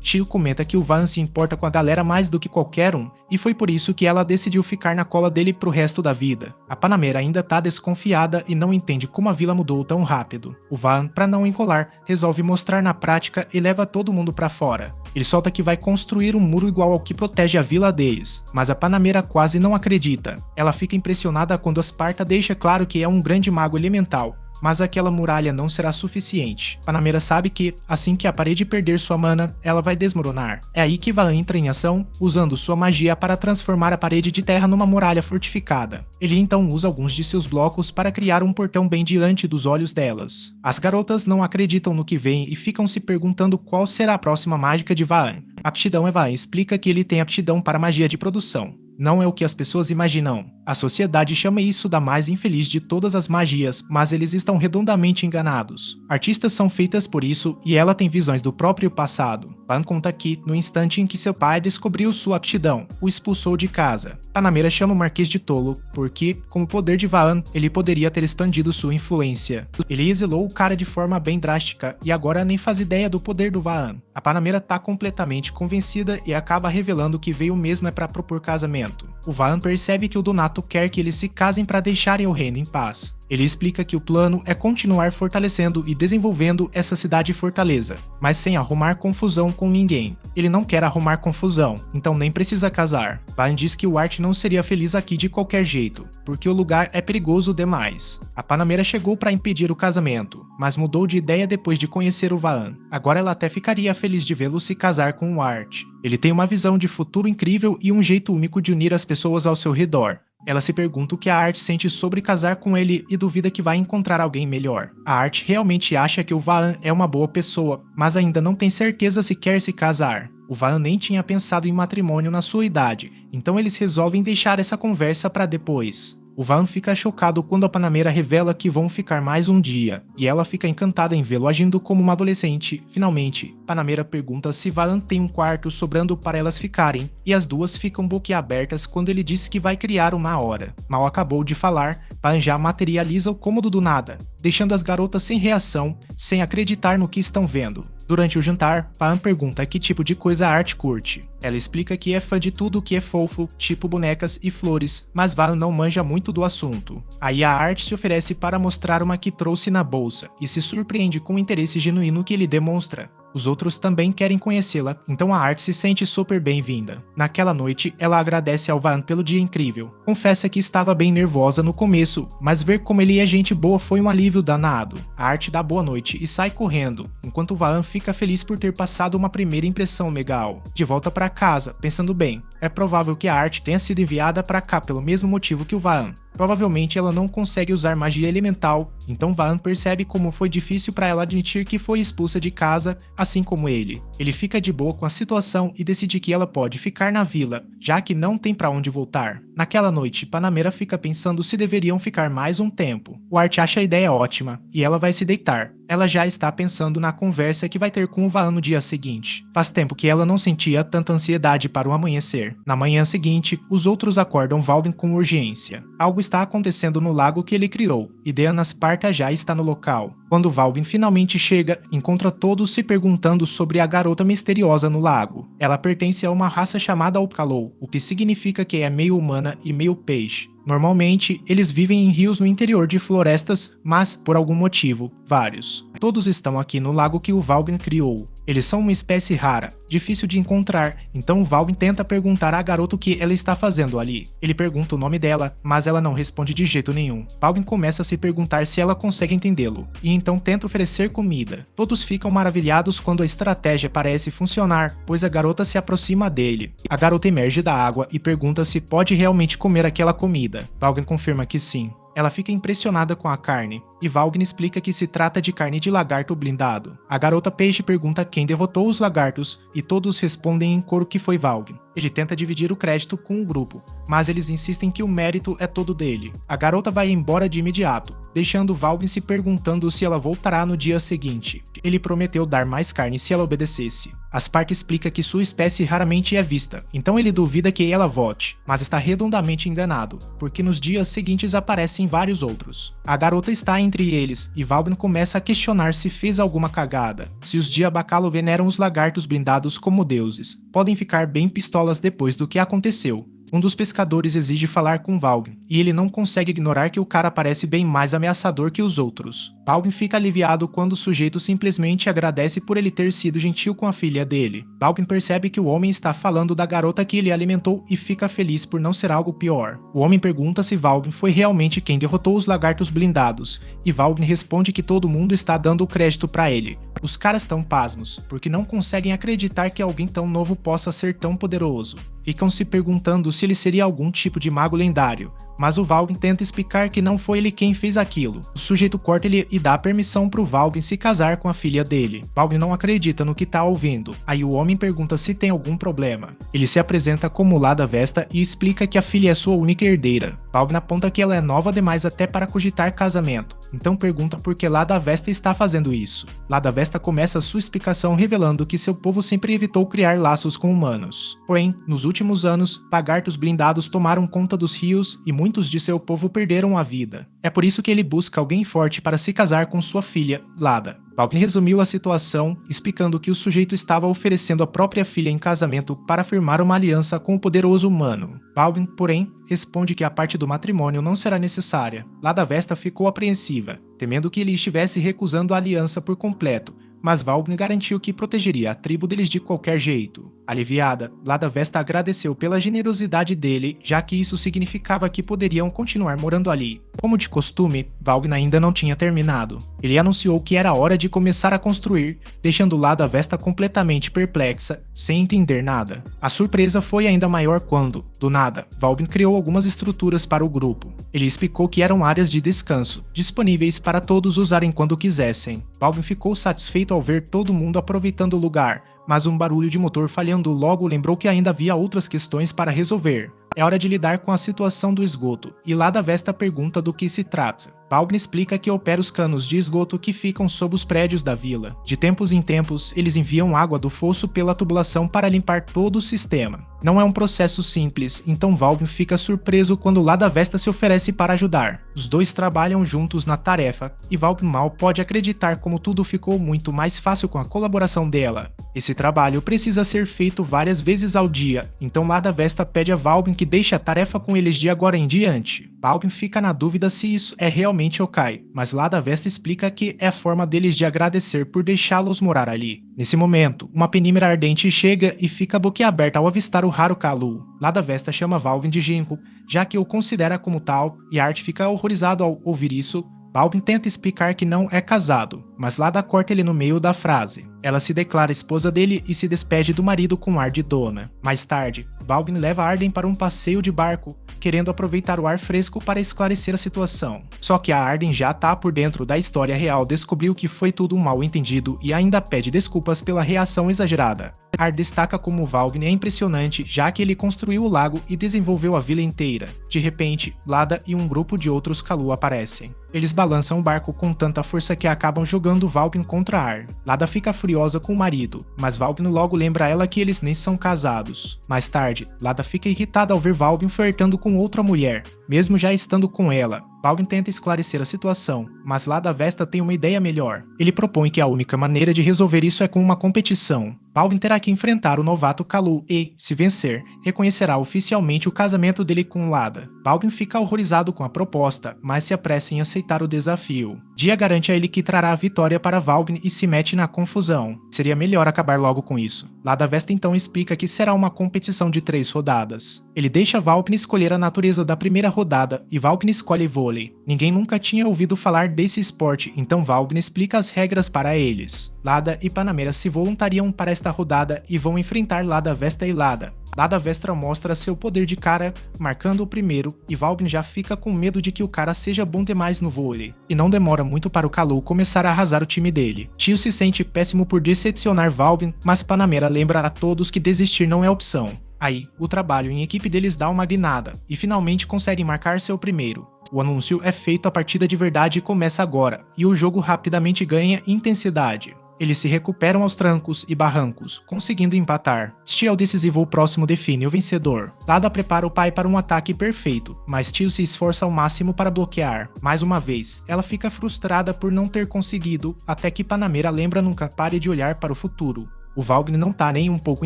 Chico comenta que o Van se importa com a galera mais do que qualquer um, e foi por isso que ela decidiu ficar na cola dele pro resto da vida. A Panamera ainda tá desconfiada e não entende como a vila mudou tão rápido. O Van, pra não encolar, resolve mostrar na prática e leva todo mundo pra fora. Ele solta que vai construir um muro igual ao que protege a vila deles, mas a Panamera quase não acredita. Ela fica impressionada quando Asparta deixa claro que é um grande mago elemental, mas aquela muralha não será suficiente. Panamera sabe que, assim que a parede perder sua mana, ela vai desmoronar. É aí que Van entra em ação, usando sua magia para transformar a parede de terra numa muralha fortificada. Ele então usa alguns de seus blocos para criar um portão bem diante dos olhos delas. As garotas não acreditam no que vem e ficam se perguntando qual será a próxima mágica de Van. A aptidão é Van explica que ele tem aptidão para magia de produção. não é o que as pessoas imaginam. A sociedade chama isso da mais infeliz de todas as magias, mas eles estão redondamente enganados. Artistas são feitas por isso e ela tem visões do próprio passado. Pan conta que, no instante em que seu pai descobriu sua aptidão, o expulsou de casa. Panamera chama o Marquês de tolo, porque, com o poder de Vaan, ele poderia ter expandido sua influência. Ele exilou o cara de forma bem drástica e agora nem faz ideia do poder do Vaan. A Panamera tá completamente convencida e acaba revelando que veio mesmo é para propor casamento. O Vaan percebe que o Donato quer que eles se casem para deixarem o reino em paz. Ele explica que o plano é continuar fortalecendo e desenvolvendo essa cidade-fortaleza, mas sem arrumar confusão com ninguém. Ele não quer arrumar confusão, então nem precisa casar. Vaan diz que o Art não seria feliz aqui de qualquer jeito, porque o lugar é perigoso demais. A Panamera chegou para impedir o casamento, mas mudou de ideia depois de conhecer o Vaan. Agora ela até ficaria feliz de vê-lo se casar com o Art. Ele tem uma visão de futuro incrível e um jeito único de unir as pessoas ao seu redor. Ela se pergunta o que a Art sente sobre casar com ele e duvida que vai encontrar alguém melhor. A Art realmente acha que o Vaan é uma boa pessoa, mas ainda não tem certeza se quer se casar. O Vaan nem tinha pensado em matrimônio na sua idade, então eles resolvem deixar essa conversa para depois. O Vaan fica chocado quando a Panamera revela que vão ficar mais um dia, e ela fica encantada em vê-lo agindo como uma adolescente. Finalmente, Panamera pergunta se Vaan tem um quarto sobrando para elas ficarem, e as duas ficam boquiabertas quando ele diz que vai criar uma hora. Mal acabou de falar, Vaan já materializa o cômodo do nada, deixando as garotas sem reação, sem acreditar no que estão vendo. Durante o jantar, Vaan pergunta que tipo de coisa a Art curte. Ela explica que é fã de tudo que é fofo, tipo bonecas e flores, mas Vaan não manja muito do assunto. Aí a Art se oferece para mostrar uma que trouxe na bolsa, e se surpreende com o interesse genuíno que ele demonstra. Os outros também querem conhecê-la, então a Art se sente super bem-vinda. Naquela noite, ela agradece ao Vaan pelo dia incrível. Confessa que estava bem nervosa no começo, mas ver como ele é gente boa foi um alívio danado. A Art dá boa noite e sai correndo, enquanto o Vaan fica feliz por ter passado uma primeira impressão legal. De volta para casa, pensando bem, é provável que a Art tenha sido enviada para cá pelo mesmo motivo que o Vaan. Provavelmente ela não consegue usar magia elemental, então Vaan percebe como foi difícil para ela admitir que foi expulsa de casa, assim como ele. Ele fica de boa com a situação e decide que ela pode ficar na vila, já que não tem para onde voltar. Naquela noite, Panamera fica pensando se deveriam ficar mais um tempo. O Art acha a ideia ótima, e ela vai se deitar. Ela já está pensando na conversa que vai ter com o Vaan no dia seguinte. Faz tempo que ela não sentia tanta ansiedade para o amanhecer. Na manhã seguinte, os outros acordam Valvin com urgência. Algo está acontecendo no lago que ele criou, e Deanna Sparta já está no local. Quando Valvin finalmente chega, encontra todos se perguntando sobre a garota misteriosa no lago. Ela pertence a uma raça chamada Upkalou, o que significa que é meio humana e meio peixe. Normalmente, eles vivem em rios no interior de florestas, mas, por algum motivo, vários. Todos estão aqui no lago que o Valvin criou. Eles são uma espécie rara, difícil de encontrar, então o Valvin tenta perguntar à garota o que ela está fazendo ali. Ele pergunta o nome dela, mas ela não responde de jeito nenhum. Valvin começa a se perguntar se ela consegue entendê-lo, e então tenta oferecer comida. Todos ficam maravilhados quando a estratégia parece funcionar, pois a garota se aproxima dele. A garota emerge da água e pergunta se pode realmente comer aquela comida. Valvin confirma que sim. Ela fica impressionada com a carne, e Valgyn explica que se trata de carne de lagarto blindado. A garota peixe pergunta quem derrotou os lagartos, e todos respondem em coro que foi Valgyn. Ele tenta dividir o crédito com o grupo, mas eles insistem que o mérito é todo dele. A garota vai embora de imediato, deixando Valgyn se perguntando se ela voltará no dia seguinte. Ele prometeu dar mais carne se ela obedecesse. Asparta explica que sua espécie raramente é vista, então ele duvida que ela volte, mas está redondamente enganado, porque nos dias seguintes aparecem vários outros. A garota está entre eles, e Valgyn começa a questionar se fez alguma cagada. Se os Diabacalo veneram os lagartos blindados como deuses, podem ficar bem pistolas depois do que aconteceu. Um dos pescadores exige falar com Valgyn, e ele não consegue ignorar que o cara parece bem mais ameaçador que os outros. Valgyn fica aliviado quando o sujeito simplesmente agradece por ele ter sido gentil com a filha dele. Valgyn percebe que o homem está falando da garota que ele alimentou e fica feliz por não ser algo pior. O homem pergunta se Valgyn foi realmente quem derrotou os lagartos blindados, e Valgyn responde que todo mundo está dando o crédito para ele. Os caras estão pasmos, porque não conseguem acreditar que alguém tão novo possa ser tão poderoso. Ficam se perguntando se ele seria algum tipo de mago lendário, mas o Valvin tenta explicar que não foi ele quem fez aquilo. O sujeito corta ele e dá permissão pro Valvin se casar com a filha dele. Valvin não acredita no que tá ouvindo. Aí o homem pergunta se tem algum problema. Ele se apresenta como Lada Vesta e explica que a filha é sua única herdeira. Valvin aponta que ela é nova demais até para cogitar casamento. Então pergunta por que Lada Vesta está fazendo isso. Lada Vesta começa sua explicação revelando que seu povo sempre evitou criar laços com humanos. Porém, nos últimos anos, lagartos blindados tomaram conta dos rios e muitos de seu povo perderam a vida. É por isso que ele busca alguém forte para se casar com sua filha, Lada. Valvin resumiu a situação, explicando que o sujeito estava oferecendo a própria filha em casamento para firmar uma aliança com o poderoso humano. Valvin, porém, responde que a parte do matrimônio não será necessária. Lada Vesta ficou apreensiva, temendo que ele estivesse recusando a aliança por completo, mas Valvin garantiu que protegeria a tribo deles de qualquer jeito. Aliviada, Lada Vesta agradeceu pela generosidade dele, já que isso significava que poderiam continuar morando ali. Como de costume, Valvin ainda não tinha terminado. Ele anunciou que era hora de começar a construir, deixando Lada Vesta completamente perplexa, sem entender nada. A surpresa foi ainda maior quando, do nada, Valvin criou algumas estruturas para o grupo. Ele explicou que eram áreas de descanso, disponíveis para todos usarem quando quisessem. Valvin ficou satisfeito ao ver todo mundo aproveitando o lugar, mas um barulho de motor falhando logo lembrou que ainda havia outras questões para resolver. É hora de lidar com a situação do esgoto, e Lada Vesta pergunta do que se trata. Valvin explica que opera os canos de esgoto que ficam sob os prédios da vila. De tempos em tempos, eles enviam água do fosso pela tubulação para limpar todo o sistema. Não é um processo simples, então Valvin fica surpreso quando Lada Vesta se oferece para ajudar. Os dois trabalham juntos na tarefa, e Valvin mal pode acreditar como tudo ficou muito mais fácil com a colaboração dela. Esse trabalho precisa ser feito várias vezes ao dia, então Lada Vesta pede a Valvin que deixe a tarefa com eles de agora em diante. Valvin fica na dúvida se isso é realmente ok, mas Lada Vesta explica que é a forma deles de agradecer por deixá-los morar ali. Nesse momento, uma penímera ardente chega e fica boquiaberta ao avistar o raro Kalu. Lada Vesta chama Valvin de Jinko, já que o considera como tal, e Art fica horrorizado ao ouvir isso. Valvin tenta explicar que não é casado, mas Lada corta ele no meio da frase. Ela se declara esposa dele e se despede do marido com ar de dona. Mais tarde, Valvin leva Arden para um passeio de barco, querendo aproveitar o ar fresco para esclarecer a situação. Só que a Arden já tá por dentro da história real, descobriu que foi tudo um mal entendido e ainda pede desculpas pela reação exagerada. Art destaca como Valvin é impressionante, já que ele construiu o lago e desenvolveu a vila inteira. De repente, Lada e um grupo de outros Kalu aparecem. Eles balançam o barco com tanta força que acabam jogando Valvin contra Ar. Lada fica furiosa com o marido, mas Valvin logo lembra ela que eles nem são casados. Mais tarde, Lada fica irritada ao ver Valvin flertando com outra mulher, mesmo já estando com ela. Valvin tenta esclarecer a situação, mas Lada Vesta tem uma ideia melhor. Ele propõe que a única maneira de resolver isso é com uma competição. Valvin terá que enfrentar o novato Kalu e, se vencer, reconhecerá oficialmente o casamento dele com Lada. Valvin fica horrorizado com a proposta, mas se apressa em aceitar o desafio. Dia garante a ele que trará a vitória para Valvin e se mete na confusão. Seria melhor acabar logo com isso. Lada Vesta então explica que será uma competição de 3 rodadas. Ele deixa Valvin escolher a natureza da primeira rodada e Valvin escolhe vôlei. Ninguém nunca tinha ouvido falar desse esporte, então Valvin explica as regras para eles. Lada e Panamera se voluntariam para esta rodada e vão enfrentar Lada Vesta e Lada. Lada Vesta mostra seu poder de cara, marcando o primeiro, e Valvin já fica com medo de que o cara seja bom demais no vôlei. E não demora muito para o Kalu começar a arrasar o time dele. Tio se sente péssimo por decepcionar Valvin, mas Panamera lembra a todos que desistir não é opção. Aí, o trabalho em equipe deles dá uma guinada, e finalmente conseguem marcar seu primeiro. O anúncio é feito, a partida de verdade começa agora, e o jogo rapidamente ganha intensidade. Eles se recuperam aos trancos e barrancos, conseguindo empatar. Steel decisivo próximo define o vencedor. Lada prepara o pai para um ataque perfeito, mas Steel se esforça ao máximo para bloquear. Mais uma vez, ela fica frustrada por não ter conseguido, até que Panamera lembra nunca pare de olhar para o futuro. O Valvin não tá nem um pouco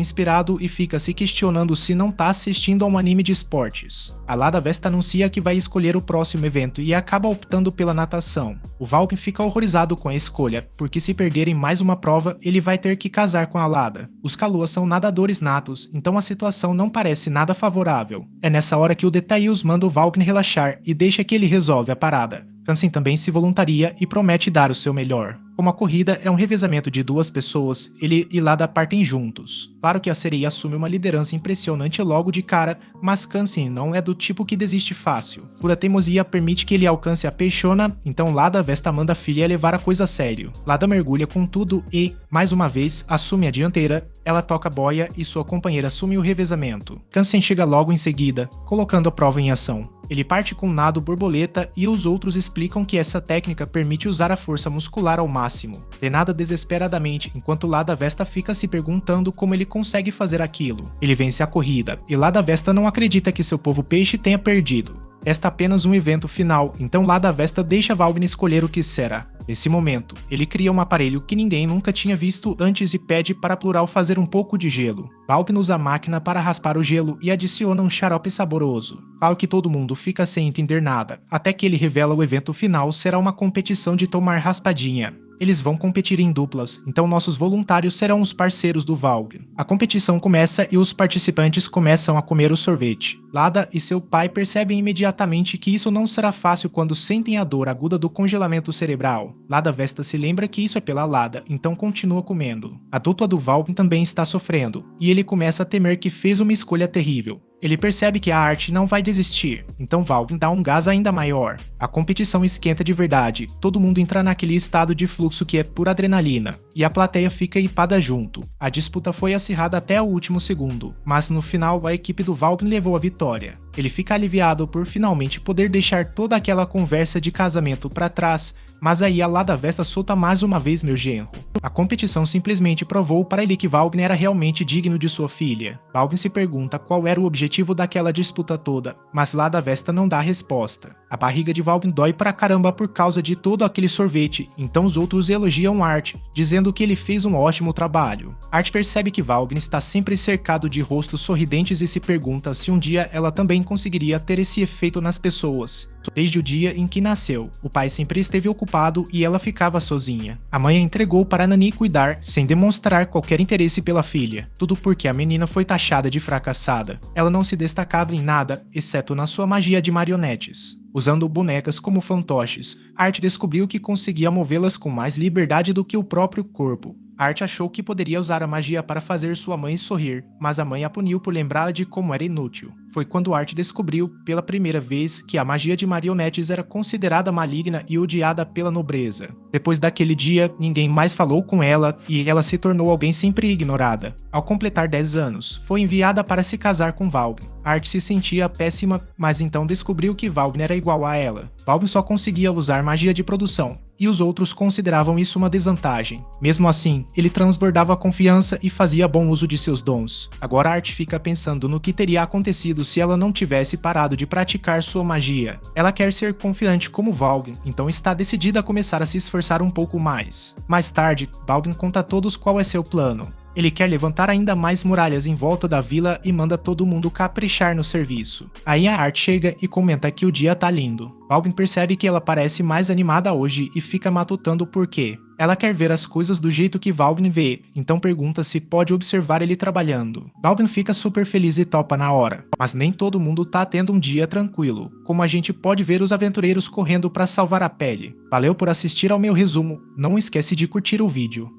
inspirado e fica se questionando se não tá assistindo a um anime de esportes. A Lada Vesta anuncia que vai escolher o próximo evento e acaba optando pela natação. O Valvin fica horrorizado com a escolha, porque se perderem mais uma prova, ele vai ter que casar com a Lada. Os Kaluas são nadadores natos, então a situação não parece nada favorável. É nessa hora que o Details manda o Valvin relaxar e deixa que ele resolve a parada. Kansen também se voluntaria e promete dar o seu melhor. Como a corrida é um revezamento de duas pessoas, ele e Lada partem juntos. Claro que a sereia assume uma liderança impressionante logo de cara, mas Kansen não é do tipo que desiste fácil. Pura teimosia permite que ele alcance a peixona, então Lada Vesta manda a filha levar a coisa a sério. Lada mergulha com tudo e, mais uma vez, assume a dianteira. Ela toca a boia e sua companheira assume o revezamento. Kansen chega logo em seguida, colocando a prova em ação. Ele parte com nado borboleta e os outros explicam que essa técnica permite usar a força muscular ao máximo. De nada desesperadamente, enquanto Lada Vesta fica se perguntando como ele consegue fazer aquilo. Ele vence a corrida, e Lada Vesta não acredita que seu povo peixe tenha perdido. Esta é apenas um evento final, então Lada Vesta deixa Valgyn escolher o que será. Nesse momento, ele cria um aparelho que ninguém nunca tinha visto antes e pede para Plural fazer um pouco de gelo. Valgyn usa a máquina para raspar o gelo e adiciona um xarope saboroso. Claro que todo mundo fica sem entender nada, até que ele revela o evento final será uma competição de tomar raspadinha. Eles vão competir em duplas, então nossos voluntários serão os parceiros do Valgyn. A competição começa e os participantes começam a comer o sorvete. Lada e seu pai percebem imediatamente que isso não será fácil quando sentem a dor aguda do congelamento cerebral. Lada Vesta se lembra que isso é pela Lada, então continua comendo. A dupla do Valgyn também está sofrendo, e ele começa a temer que fez uma escolha terrível. Ele percebe que a arte não vai desistir, então Valgyn dá um gás ainda maior. A competição esquenta de verdade, todo mundo entra naquele estado de fluxo que é pura adrenalina, e a plateia fica hipada junto. A disputa foi acirrada até o último segundo, mas no final a equipe do Valgyn levou a vitória. Ele fica aliviado por finalmente poder deixar toda aquela conversa de casamento para trás, mas aí a Lada Vesta solta mais uma vez meu genro. A competição simplesmente provou para ele que Valgyn era realmente digno de sua filha. Valgyn se pergunta qual era o objetivo daquela disputa toda, mas Lada Vesta não dá resposta. A barriga de Valgyn dói pra caramba por causa de todo aquele sorvete, então os outros elogiam Art, dizendo que ele fez um ótimo trabalho. Art percebe que Valgyn está sempre cercado de rostos sorridentes e se pergunta se um dia ela também conseguiria ter esse efeito nas pessoas. Desde o dia em que nasceu, o pai sempre esteve ocupado e ela ficava sozinha. A mãe a entregou para Nani cuidar, sem demonstrar qualquer interesse pela filha, tudo porque a menina foi taxada de fracassada. Ela não se destacava em nada, exceto na sua magia de marionetes. Usando bonecas como fantoches, Art descobriu que conseguia movê-las com mais liberdade do que o próprio corpo. Art achou que poderia usar a magia para fazer sua mãe sorrir, mas a mãe a puniu por lembrá-la de como era inútil. Foi quando Art descobriu, pela primeira vez, que a magia de marionetes era considerada maligna e odiada pela nobreza. Depois daquele dia, ninguém mais falou com ela e ela se tornou alguém sempre ignorada. Ao completar 10 anos, foi enviada para se casar com Valgyn. Art se sentia péssima, mas então descobriu que Valgyn era igual a ela. Valgyn só conseguia usar magia de produção, e os outros consideravam isso uma desvantagem. Mesmo assim, ele transbordava confiança e fazia bom uso de seus dons. Agora Art fica pensando no que teria acontecido se ela não tivesse parado de praticar sua magia. Ela quer ser confiante como Valgyn, então está decidida a começar a se esforçar um pouco mais. Mais tarde, Valgyn conta a todos qual é seu plano. Ele quer levantar ainda mais muralhas em volta da vila e manda todo mundo caprichar no serviço. Aí a Art chega e comenta que o dia tá lindo. Valgyn percebe que ela parece mais animada hoje e fica matutando o porquê. Ela quer ver as coisas do jeito que Valgyn vê, então pergunta se pode observar ele trabalhando. Valgyn fica super feliz e topa na hora. Mas nem todo mundo tá tendo um dia tranquilo, como a gente pode ver os aventureiros correndo para salvar a pele. Valeu por assistir ao meu resumo, não esquece de curtir o vídeo.